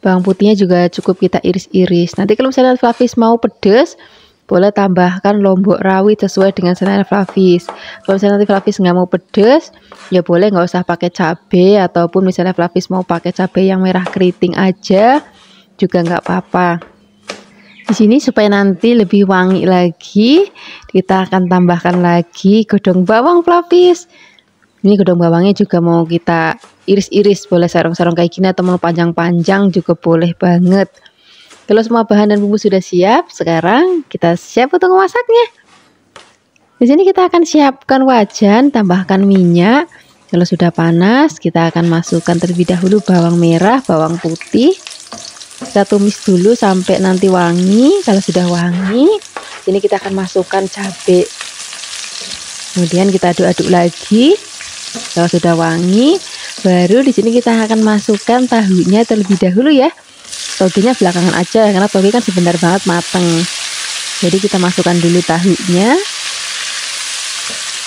Bawang putihnya juga cukup kita iris-iris. Nanti kalau misalnya Flavis mau pedas, boleh tambahkan lombok rawit sesuai dengan selera Flavis. Kalau misalnya nanti Flavis nggak mau pedas, ya boleh nggak usah pakai cabai, ataupun misalnya Flavis mau pakai cabai yang merah keriting aja juga nggak apa-apa. Di sini supaya nanti lebih wangi lagi, kita akan tambahkan lagi godong bawang, Flavis. Ini godong bawangnya juga mau kita iris-iris, boleh sarung-sarung kayak gini atau mau panjang-panjang juga boleh banget. Kalau semua bahan dan bumbu sudah siap, sekarang kita siap untuk memasaknya. Di sini kita akan siapkan wajan, tambahkan minyak. Kalau sudah panas, kita akan masukkan terlebih dahulu bawang merah, bawang putih. Kita tumis dulu sampai nanti wangi. Kalau sudah wangi, ini kita akan masukkan cabai. Kemudian kita aduk-aduk lagi. Kalau sudah wangi, baru di sini kita akan masukkan tahunya terlebih dahulu ya. Togenya belakangan aja karena toge kan sebentar banget mateng. Jadi kita masukkan dulu tahunya.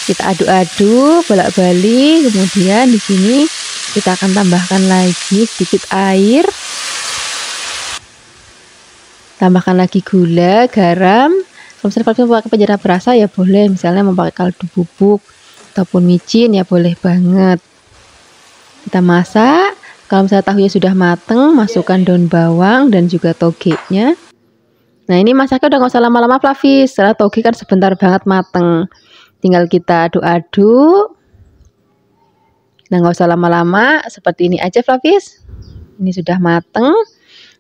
Kita aduk-aduk, bolak-balik. Kemudian di sini kita akan tambahkan lagi sedikit air. Tambahkan lagi gula, garam. Kalau misalnya kalian mau pakai penyedap rasa ya boleh, misalnya mau pakai kaldu bubuk ataupun micin ya boleh banget. Kita masak. Kalau misalnya tahunya sudah mateng, masukkan daun bawang dan juga togenya. Nah ini masaknya udah nggak usah lama-lama, Flavis. Setelah toge kan sebentar banget mateng. Tinggal kita aduk-aduk. Nah nggak usah lama-lama, seperti ini aja, Flavis. Ini sudah mateng.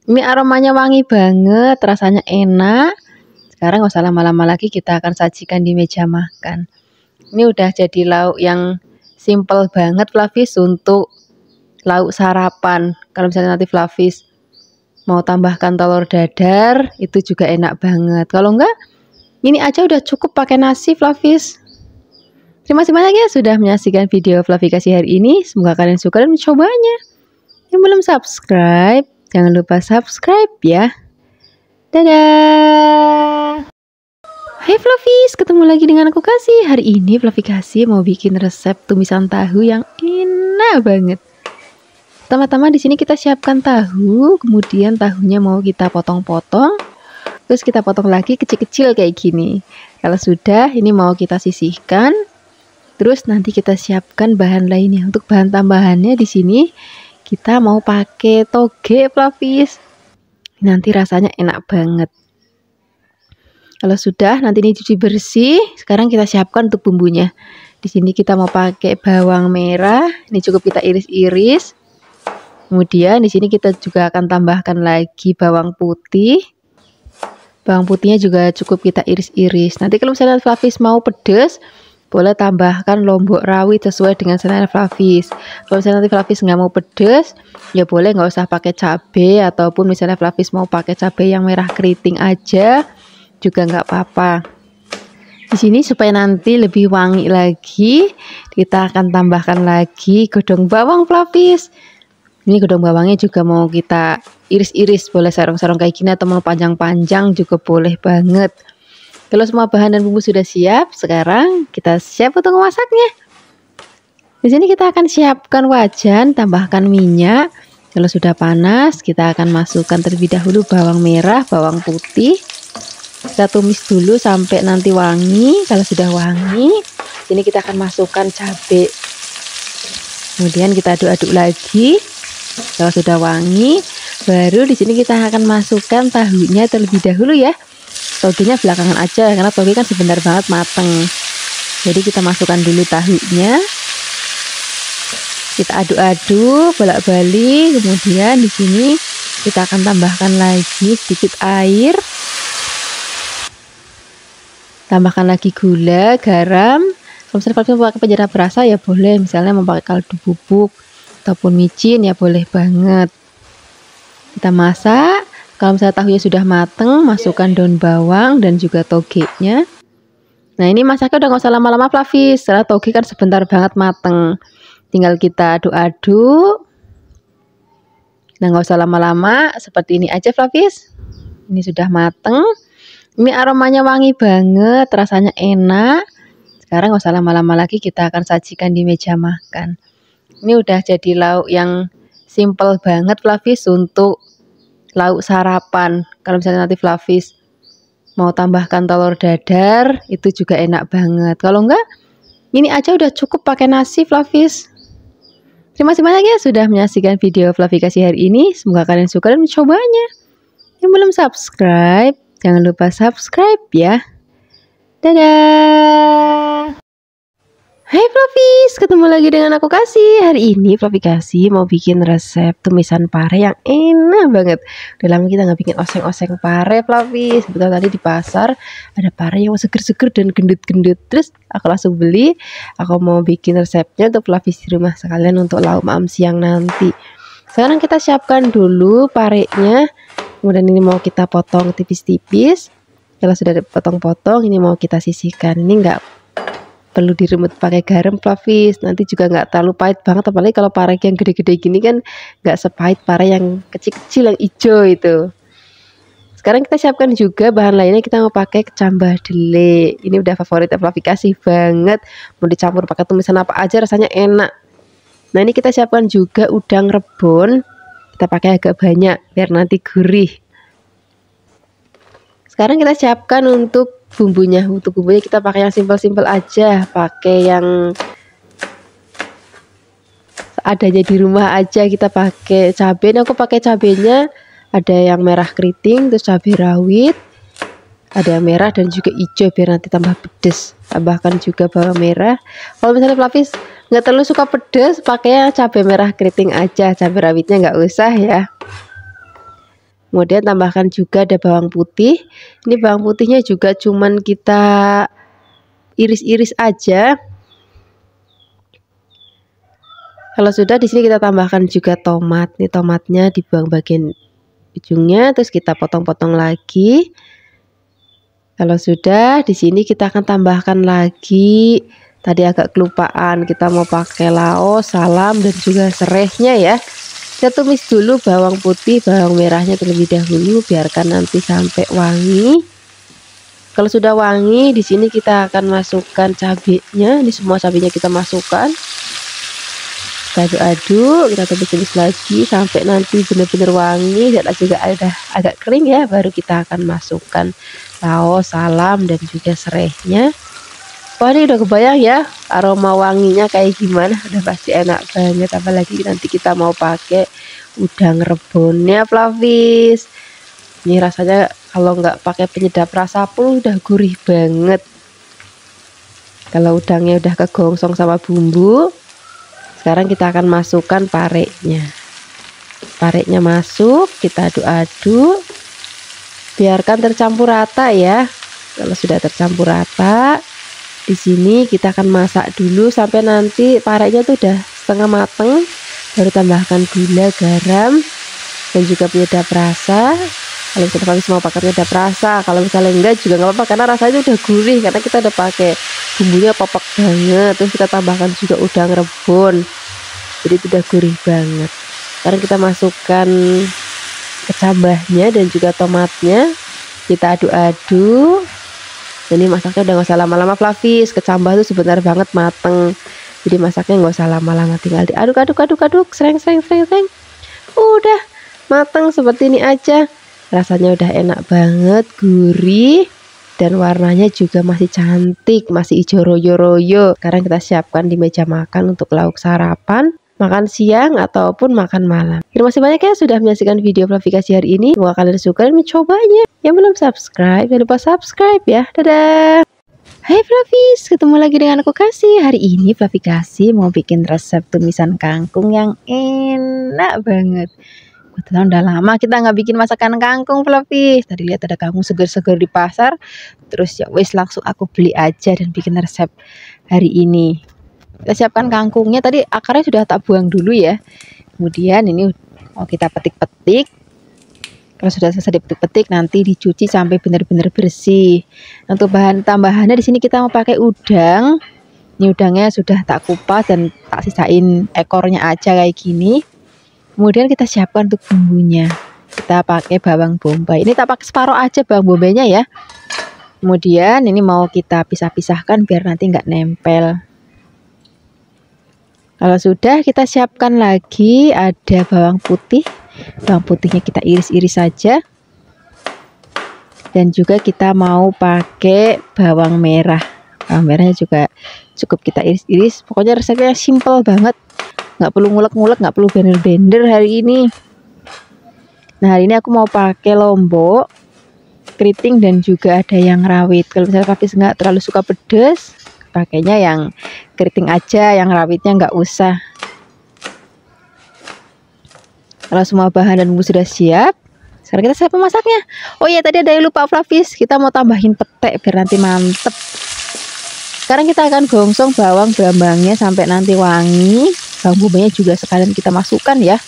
Ini aromanya wangi banget, rasanya enak. Sekarang nggak usah lama-lama lagi, kita akan sajikan di meja makan. Ini udah jadi lauk yang simple banget, Flavis, untuk lauk sarapan. Kalau misalnya nanti Flavis mau tambahkan telur dadar, itu juga enak banget. Kalau enggak, ini aja udah cukup pakai nasi, Flavis. Terima kasih banyak ya sudah menyaksikan video Flavi Kasih hari ini. Semoga kalian suka dan mencobanya. Yang belum subscribe, jangan lupa subscribe ya. Dadah. Hai Flavis, ketemu lagi dengan aku Kasih. Hari ini Flavi Kasih mau bikin resep tumisan tahu yang enak banget. Pertama-tama di sini kita siapkan tahu, kemudian tahunya mau kita potong-potong, terus kita potong lagi kecil-kecil kayak gini. Kalau sudah, ini mau kita sisihkan, terus nanti kita siapkan bahan lainnya. Untuk bahan tambahannya di sini kita mau pakai toge Flavis. Nanti rasanya enak banget. Kalau sudah, nanti ini cuci bersih. Sekarang kita siapkan untuk bumbunya. Di sini kita mau pakai bawang merah. Ini cukup kita iris-iris. Kemudian di sini kita juga akan tambahkan lagi bawang putih. Bawang putihnya juga cukup kita iris-iris. Nanti kalau misalnya Flavis mau pedas, boleh tambahkan lombok rawit sesuai dengan selera Flavis. Kalau misalnya nanti Flavis nggak mau pedas, ya boleh nggak usah pakai cabai, ataupun misalnya Flavis mau pakai cabai yang merah keriting aja juga nggak apa-apa. Di sini supaya nanti lebih wangi lagi, kita akan tambahkan lagi godong bawang Flavis. Ini godong bawangnya juga mau kita iris-iris, boleh sarung-sarung kayak gini atau mau panjang-panjang juga boleh banget. Kalau semua bahan dan bumbu sudah siap, sekarang kita siap untuk memasaknya. Di sini kita akan siapkan wajan, tambahkan minyak. Kalau sudah panas, kita akan masukkan terlebih dahulu bawang merah, bawang putih. Kita tumis dulu sampai nanti wangi. Kalau sudah wangi, ini kita akan masukkan cabai. Kemudian kita aduk-aduk lagi. Kalau sudah wangi, baru di sini kita akan masukkan tahunya terlebih dahulu ya. Togenya belakangan aja karena toge kan sebentar banget mateng. Jadi kita masukkan dulu tahunya. Kita aduk-aduk, bolak-balik. Kemudian di sini kita akan tambahkan lagi sedikit air. Tambahkan lagi gula, garam. Kalau misalnya kalian mau pakai penyedap rasa ya boleh, misalnya mau pakai kaldu bubuk ataupun micin ya boleh banget. Kita masak. Kalau misalnya tahunya sudah mateng, masukkan daun bawang dan juga togenya. Nah ini masaknya udah nggak usah lama-lama Flavis, setelah toge kan sebentar banget mateng. Tinggal kita aduk-aduk. Nah nggak usah lama-lama, seperti ini aja Flavis. Ini sudah mateng. Ini aromanya wangi banget, rasanya enak. Sekarang nggak usah lama-lama lagi, kita akan sajikan di meja makan. Ini udah jadi lauk yang simple banget Flavis untuk lauk sarapan. Kalau misalnya nanti Flavis mau tambahkan telur dadar, itu juga enak banget. Kalau enggak, ini aja udah cukup pakai nasi Flavis. Terima kasih banyak ya sudah menyaksikan video Flavikasi hari ini. Semoga kalian suka dan mencobanya. Yang belum subscribe, jangan lupa subscribe ya. Dadah. Hai Flavis, ketemu lagi dengan aku Kasih. Hari ini Flavikasi mau bikin resep tumisan pare yang enak banget. Udah lama kita nggak bikin oseng-oseng pare Flavis. Betul tadi di pasar ada pare yang seger-seger dan gendut-gendut. Terus aku langsung beli. Aku mau bikin resepnya untuk Flavis di rumah sekalian untuk lauk malam siang nanti. Sekarang kita siapkan dulu parenya. Kemudian ini mau kita potong tipis-tipis. Kalau sudah dipotong-potong, ini mau kita sisihkan. Ini nggak perlu diremut pakai garam Flavis. Nanti juga nggak terlalu pahit banget. Apalagi kalau pare yang gede-gede gini kan nggak sepahit pare yang kecil-kecil yang hijau itu. Sekarang kita siapkan juga bahan lainnya. Kita mau pakai kecambah dele. Ini udah favorit Flavikasi banget. Mau dicampur pakai tumisan apa aja rasanya enak. Nah ini kita siapkan juga udang rebon. Kita pakai agak banyak biar nanti gurih. Sekarang kita siapkan untuk bumbunya. Untuk bumbunya kita pakai yang simpel-simpel aja, pakai yang adanya di rumah aja. Kita pakai cabai. Nah, aku pakai cabainya ada yang merah keriting, terus cabai rawit, ada yang merah dan juga hijau biar nanti tambah pedes. Tambahkan juga bawang merah. Kalau misalnya Flavis nggak terlalu suka pedes, pakai cabai merah keriting aja, cabai rawitnya nggak usah ya. Kemudian tambahkan juga ada bawang putih. Ini bawang putihnya juga cuman kita iris-iris aja. Kalau sudah di sini kita tambahkan juga tomat. Ini tomatnya dibuang bagian ujungnya, terus kita potong-potong lagi. Kalau sudah di sini kita akan tambahkan lagi. Tadi agak kelupaan, kita mau pakai laos, salam dan juga serehnya ya. Kita tumis dulu bawang putih, bawang merahnya terlebih dahulu, biarkan nanti sampai wangi. Kalau sudah wangi, di sini kita akan masukkan cabenya. Ini semua cabenya kita masukkan. Kita aduk-aduk, kita tumis-tumis lagi sampai nanti benar-benar wangi. Dan juga ada agak kering ya, baru kita akan masukkan laos, salam dan juga serehnya. Wah, ini udah kebayang ya aroma wanginya kayak gimana. Udah pasti enak banget. Apalagi nanti kita mau pakai udang rebonnya, Flavis. Ini rasanya kalau nggak pakai penyedap rasa pun udah gurih banget. Kalau udangnya udah kegongsong sama bumbu, sekarang kita akan masukkan pareknya. Pareknya masuk, kita aduk-aduk. Biarkan tercampur rata ya. Kalau sudah tercampur rata, di sini kita akan masak dulu sampai nanti pareknya tuh udah setengah mateng, baru tambahkan gula, garam, dan juga penyedap rasa. Kalau misalnya kalian mau pakai penyedap rasa, kalau misalnya enggak juga nggak apa-apa karena rasanya udah gurih karena kita udah pakai bumbunya popok banget. Terus kita tambahkan juga udang rebon, jadi itu udah gurih banget. Sekarang kita masukkan kecambahnya dan juga tomatnya, kita aduk-aduk. Ini masaknya udah nggak usah lama-lama, Flavis. Kecambah tuh sebentar banget mateng, jadi masaknya nggak usah lama-lama, tinggal diaduk-aduk, sreng. Udah mateng seperti ini aja. Rasanya udah enak banget, gurih, dan warnanya juga masih cantik, masih hijau royo-royo. Sekarang kita siapkan di meja makan untuk lauk sarapan, makan siang ataupun makan malam. Terima kasih banyak ya sudah menyaksikan video Flavikasi hari ini. Semoga kalian suka dan mencobanya. Yang belum subscribe, jangan lupa subscribe ya. Dadah. Hai Flavis, ketemu lagi dengan aku Kasih. Hari ini Flavikasi mau bikin resep tumisan kangkung yang enak banget. Kebetulan udah lama kita nggak bikin masakan kangkung, Flavis. Tadi lihat ada kangkung seger-seger di pasar, terus ya wes langsung aku beli aja dan bikin resep hari ini. Kita siapkan kangkungnya, tadi akarnya sudah tak buang dulu ya. Kemudian ini mau kita petik-petik. Kalau sudah selesai dipetik-petik, nanti dicuci sampai benar-benar bersih. Untuk bahan tambahannya di sini kita mau pakai udang. Ini udangnya sudah tak kupas dan tak sisain ekornya aja kayak gini. Kemudian kita siapkan untuk bumbunya. Kita pakai bawang bombay. Ini tak pakai separuh aja bawang bombaynya ya. Kemudian ini mau kita pisah-pisahkan biar nanti nggak nempel. Kalau sudah, kita siapkan lagi ada bawang putih. Bawang putihnya kita iris-iris saja. Dan juga kita mau pakai bawang merah. Bawang merahnya juga cukup kita iris-iris. Pokoknya resepnya simple banget. Nggak perlu ngulek-ngulek, nggak perlu blender-blender hari ini. Nah, hari ini aku mau pakai lombok, keriting, dan juga ada yang rawit. Kalau misalnya Flavis nggak terlalu suka pedas, pakainya yang keriting aja, yang rawitnya nggak usah. Kalau semua bahan dan bumbu sudah siap, sekarang kita siap memasaknya. Oh iya, tadi ada yang lupa, Flavis, kita mau tambahin petek biar nanti mantep. Sekarang kita akan gongsong bawang brambangnya sampai nanti wangi. Bawang bombay juga sekalian kita masukkan ya.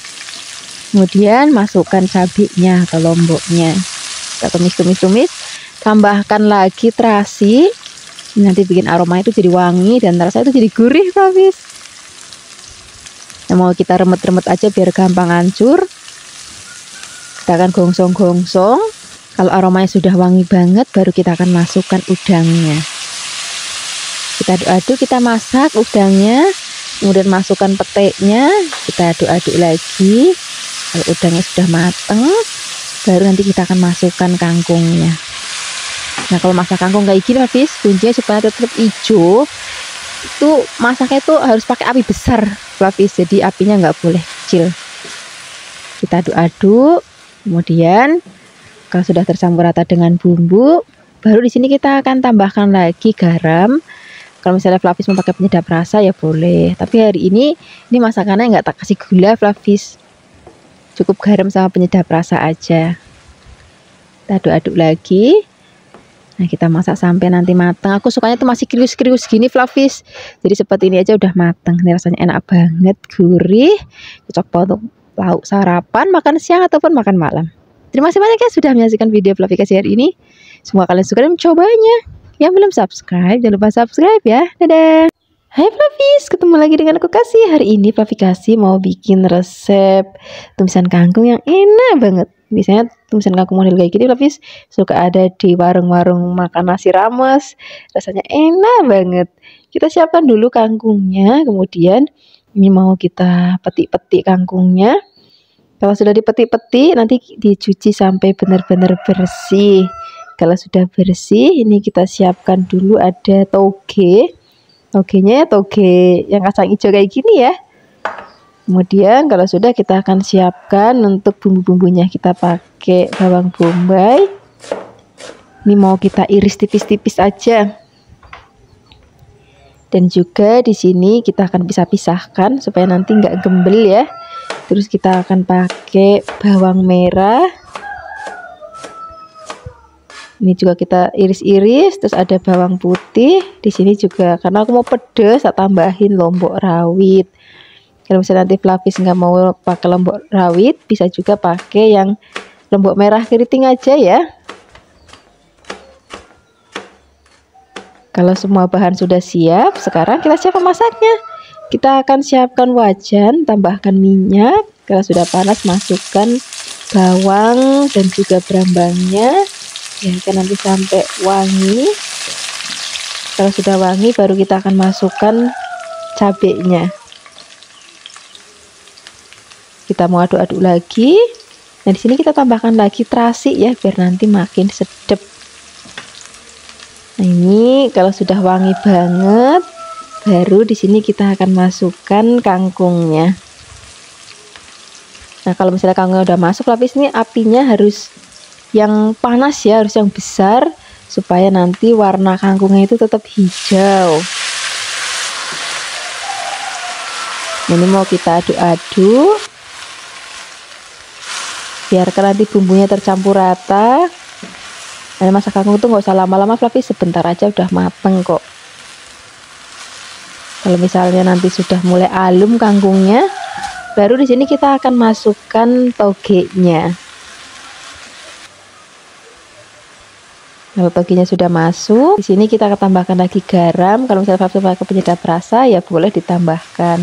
Kemudian masukkan cabenya atau lomboknya. Kita tumis. Tambahkan lagi terasi. Nanti bikin aroma itu jadi wangi dan rasanya itu jadi gurih, Flavis. Nah, mau kita remet-remet aja biar gampang hancur. Kita akan gongsong-gongsong. Kalau aromanya sudah wangi banget, baru kita akan masukkan udangnya. Kita aduk-aduk, kita masak udangnya. Kemudian masukkan peteknya. Kita aduk-aduk lagi. Kalau udangnya sudah mateng, baru nanti kita akan masukkan kangkungnya. Nah, kalau masak kangkung kayak gini, Flavis, kuncinya supaya tetap hijau. Itu masaknya itu harus pakai api besar, Flavis, jadi apinya nggak boleh kecil. Kita aduk-aduk. Kemudian kalau sudah tercampur rata dengan bumbu, baru di sini kita akan tambahkan lagi garam. Kalau misalnya Flavis mau pakai penyedap rasa ya boleh. Tapi hari ini masakannya nggak tak kasih gula, Flavis. Cukup garam sama penyedap rasa aja. Kita aduk-aduk lagi. Nah, kita masak sampai nanti matang. Aku sukanya tuh masih krius-krius gini, Flavis. Jadi seperti ini aja udah matang. Ini rasanya enak banget, gurih. Cocok banget untuk lauk sarapan, makan siang ataupun makan malam. Terima kasih banyak ya sudah menyaksikan video Flavikasi hari ini. Semoga kalian suka dan mencobanya. Yang belum subscribe, jangan lupa subscribe ya. Dadah. Hai Flavis, ketemu lagi dengan aku Kasih. Hari ini Flavikasi mau bikin resep tumisan kangkung yang enak banget. Biasanya tumisan kangkung model kayak gini, Flavis, suka ada di warung-warung makan nasi rames. Rasanya enak banget. Kita siapkan dulu kangkungnya. Kemudian ini mau kita petik-petik kangkungnya. Kalau sudah dipetik-petik, nanti dicuci sampai benar-benar bersih. Kalau sudah bersih, ini kita siapkan dulu ada toge. Togenya toge yang kacang hijau kayak gini ya. Kemudian kalau sudah, kita akan siapkan untuk bumbu-bumbunya. Kita pakai bawang bombay. Ini mau kita iris tipis-tipis aja. Dan juga di sini kita akan pisah-pisahkan supaya nanti nggak gembel ya. Terus kita akan pakai bawang merah. Ini juga kita iris-iris, terus ada bawang putih. Di sini juga karena aku mau pedas, tak tambahin lombok rawit. Kalau misalnya nanti Flavis nggak mau pakai lombok rawit, bisa juga pakai yang lombok merah keriting aja ya. Kalau semua bahan sudah siap, sekarang kita siap memasaknya. Kita akan siapkan wajan, tambahkan minyak. Kalau sudah panas, masukkan bawang dan juga berambangnya. Biarkan nanti sampai wangi. Kalau sudah wangi, baru kita akan masukkan cabenya. Kita mau aduk-aduk lagi. Nah, di sini kita tambahkan lagi terasi ya, biar nanti makin sedap. Nah, ini kalau sudah wangi banget, baru di sini kita akan masukkan kangkungnya. Nah, kalau misalnya kangkungnya udah masuk, Flavis ini apinya harus yang panas ya, harus yang besar supaya nanti warna kangkungnya itu tetap hijau. Ini mau kita aduk-aduk, biarkan nanti bumbunya tercampur rata. Nah, masak kangkung tuh nggak usah lama-lama, Flavis, sebentar aja udah mateng kok. Kalau misalnya nanti sudah mulai alum kangkungnya, baru di sini kita akan masukkan togenya. Kalau togenya sudah masuk, di sini kita akan tambahkan lagi garam. Kalau misalnya Flavis pakai penyedap rasa, ya boleh ditambahkan.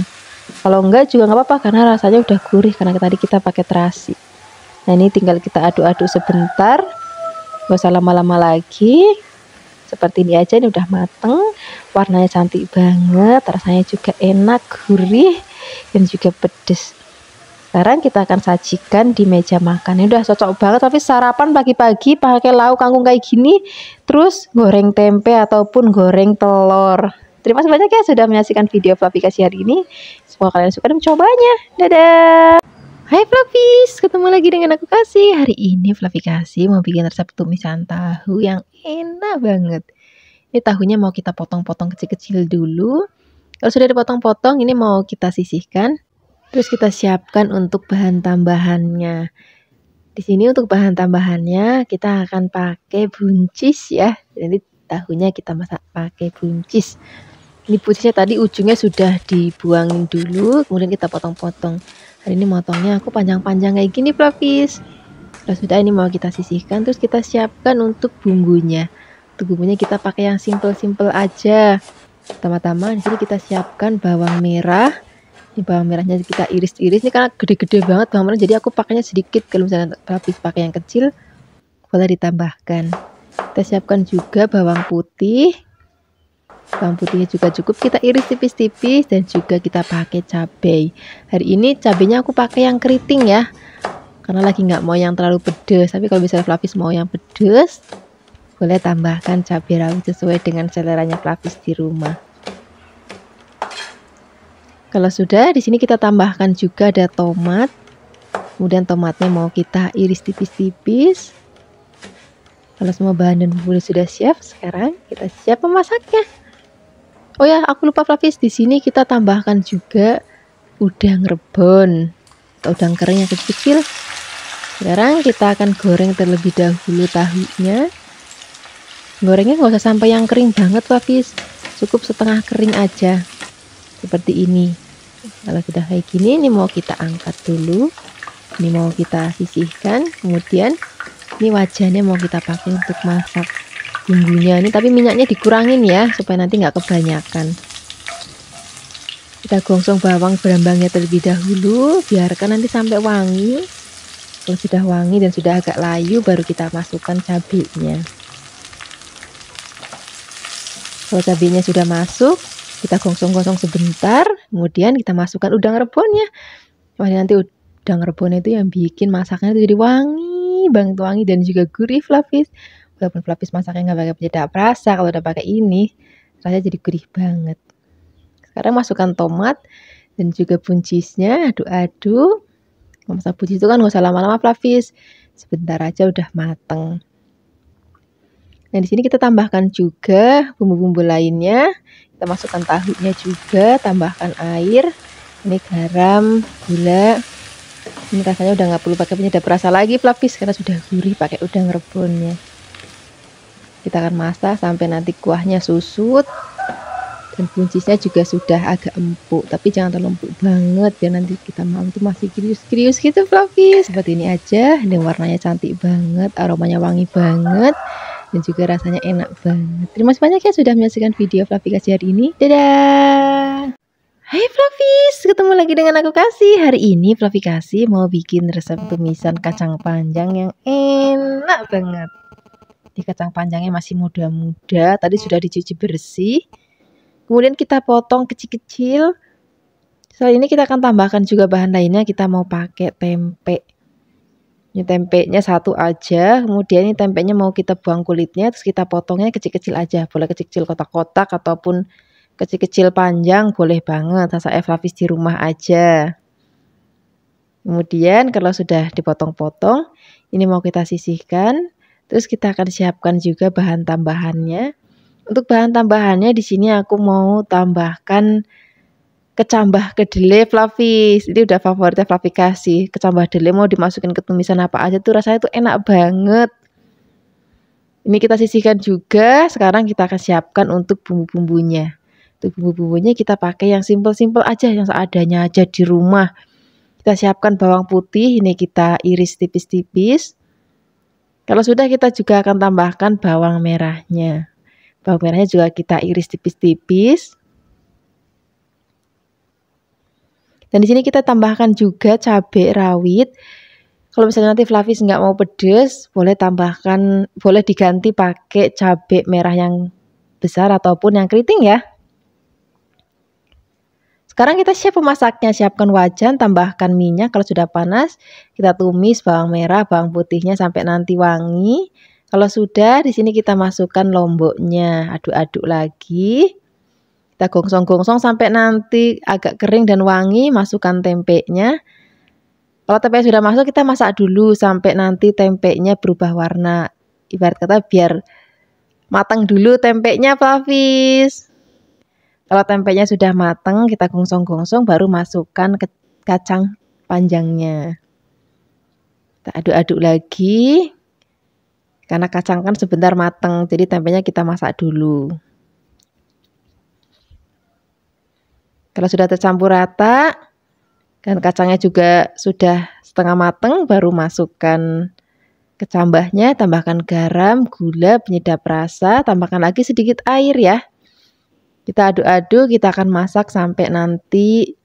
Kalau enggak juga nggak apa-apa, karena rasanya udah gurih karena tadi kita pakai terasi. Nah, ini tinggal kita aduk-aduk sebentar, nggak usah lama-lama lagi. Seperti ini aja, ini udah mateng, warnanya cantik banget, rasanya juga enak, gurih, dan juga pedes. Sekarang kita akan sajikan di meja makan. Ini udah cocok banget, tapi sarapan pagi-pagi pakai lauk kangkung kayak gini, terus goreng tempe ataupun goreng telur. Terima kasih banyak ya sudah menyaksikan video Flavikasi hari ini. Semoga kalian suka dan mencobanya. Dadah. Hai Flavis, ketemu lagi dengan aku Kasih. Hari ini Flavikasi mau bikin resep tumisan tahu yang enak banget. Ini tahunya mau kita potong-potong kecil-kecil dulu. Kalau sudah dipotong-potong, ini mau kita sisihkan. Terus kita siapkan untuk bahan tambahannya. Di sini untuk bahan tambahannya kita akan pakai buncis ya. Jadi tahunya kita masak pakai buncis. Ini buncisnya tadi ujungnya sudah dibuangin dulu, kemudian kita potong-potong. Hari ini motongnya aku panjang-panjang kayak gini, Flavis. Kalau sudah, ini mau kita sisihkan, terus kita siapkan untuk bumbunya. Untuk bumbunya kita pakai yang simple-simple aja. Pertama-tama di sini kita siapkan bawang merah. Ini bawang merahnya kita iris-iris. Ini karena gede-gede banget bawang merah, jadi aku pakainya sedikit. Kalau misalnya Flavis pakai yang kecil, boleh ditambahkan. Kita siapkan juga bawang putih. Bawang putihnya juga cukup kita iris tipis-tipis, dan juga kita pakai cabai. Hari ini cabainya aku pakai yang keriting ya, karena lagi nggak mau yang terlalu pedas. Tapi kalau misalnya Flavis mau yang pedas, boleh tambahkan cabai rawit sesuai dengan seleranya Flavis di rumah. Kalau sudah, di sini kita tambahkan juga ada tomat. Kemudian tomatnya mau kita iris tipis-tipis. Kalau semua bahan dan bumbu sudah siap, sekarang kita siap memasaknya. Oh ya, aku lupa Flavis, di sini kita tambahkan juga udang rebon atau udang kering yang kecil-kecil. Sekarang kita akan goreng terlebih dahulu tahunya. Gorengnya nggak usah sampai yang kering banget, Flavis. Cukup setengah kering aja. Seperti ini. Kalau sudah kayak gini, ini mau kita angkat dulu. Ini mau kita sisihkan. Kemudian ini wajannya mau kita pakai untuk masak bumbunya. Ini tapi minyaknya dikurangin ya, supaya nanti nggak kebanyakan. Kita gongsong bawang berambangnya terlebih dahulu, biarkan nanti sampai wangi. Kalau sudah wangi dan sudah agak layu, baru kita masukkan cabenya. Kalau cabenya sudah masuk, kita gosong-gosong sebentar, kemudian kita masukkan udang rebonnya. Wah, nanti udang rebonnya itu yang bikin masaknya itu jadi wangi banget, wangi dan juga gurih, Flavis. Walaupun Flavis masaknya nggak pakai penyedap rasa, kalau udah pakai ini rasanya jadi gurih banget. Sekarang masukkan tomat dan juga buncisnya, aduk-aduk. Masak buncis itu kan nggak usah lama-lama Flavis, sebentar aja udah mateng. Nah di sini kita tambahkan juga bumbu-bumbu lainnya. Kita masukkan tahunya juga, tambahkan air. Ini garam, gula. Ini rasanya udah nggak perlu pakai penyedap rasa lagi Flavis karena sudah gurih pakai udang rebonnya. Kita akan masak sampai nanti kuahnya susut dan buncisnya juga sudah agak empuk, tapi jangan terlalu empuk banget biar nanti kita malam itu masih krius-krius gitu Flavis. Seperti ini aja, ini warnanya cantik banget, aromanya wangi banget, dan juga rasanya enak banget. Terima kasih banyak ya sudah menyaksikan video Flavi Kasih hari ini. Dadah! Hai Flavis, ketemu lagi dengan aku Kasih. Hari ini Flavi Kasih mau bikin resep tumisan kacang panjang yang enak banget. Di kacang panjangnya masih muda-muda, tadi sudah dicuci bersih. Kemudian kita potong kecil-kecil. Setelah ini kita akan tambahkan juga bahan lainnya. Kita mau pakai tempe. Ini tempenya satu aja. Kemudian ini tempenya mau kita buang kulitnya, terus kita potongnya kecil-kecil aja. Boleh kecil-kecil kotak-kotak ataupun kecil-kecil panjang, boleh banget. Asal Flavis di rumah aja. Kemudian kalau sudah dipotong-potong, ini mau kita sisihkan. Terus kita akan siapkan juga bahan tambahannya. Untuk bahan tambahannya di sini aku mau tambahkan kecambah kedelai Flavis. Ini udah favoritnya Flavi Kasih. Kecambah kedelai mau dimasukin ke tumisan apa aja tuh rasanya tuh enak banget. Ini kita sisihkan juga. Sekarang kita akan siapkan untuk bumbu-bumbunya. Untuk bumbu-bumbunya kita pakai yang simple-simple aja, yang seadanya aja di rumah. Kita siapkan bawang putih, ini kita iris tipis-tipis. Kalau sudah kita juga akan tambahkan bawang merahnya. Bawang merahnya juga kita iris tipis-tipis. Dan di sini kita tambahkan juga cabai rawit. Kalau misalnya nanti Flavis nggak mau pedes, boleh tambahkan, boleh diganti pakai cabai merah yang besar ataupun yang keriting ya. Sekarang kita siap memasaknya, siapkan wajan, tambahkan minyak kalau sudah panas, kita tumis bawang merah, bawang putihnya sampai nanti wangi. Kalau sudah, di sini kita masukkan lomboknya, aduk-aduk lagi. Kita gongsong-gongsong sampai nanti agak kering dan wangi, masukkan tempenya. Kalau tempenya sudah masuk, kita masak dulu sampai nanti tempenya berubah warna. Ibarat kata biar matang dulu tempenya Flavis. Kalau tempenya sudah matang, kita gongsong-gongsong baru masukkan ke kacang panjangnya. Kita aduk-aduk lagi. Karena kacang kan sebentar matang, jadi tempenya kita masak dulu. Kalau sudah tercampur rata, dan kacangnya juga sudah setengah matang, baru masukkan kecambahnya, tambahkan garam, gula, penyedap rasa, tambahkan lagi sedikit air ya. Kita aduk-aduk, kita akan masak sampai nanti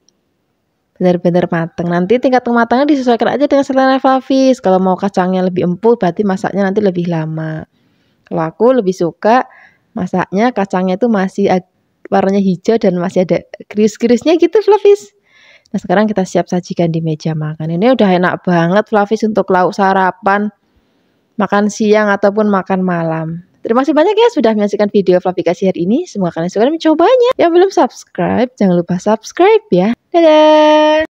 benar-benar matang. Nanti tingkat kematangan disesuaikan aja dengan selera Flavis. Kalau mau kacangnya lebih empuk, berarti masaknya nanti lebih lama. Kalau aku lebih suka masaknya kacangnya itu masih warnanya hijau dan masih ada krius-kriusnya gitu Flavis. Nah sekarang kita siap sajikan di meja makan. Ini udah enak banget Flavis untuk lauk sarapan, makan siang ataupun makan malam. Terima kasih banyak ya sudah menyaksikan video Flavi Kasih hari ini. Semoga kalian suka dan mencobanya. Yang belum subscribe, jangan lupa subscribe ya. Dadah!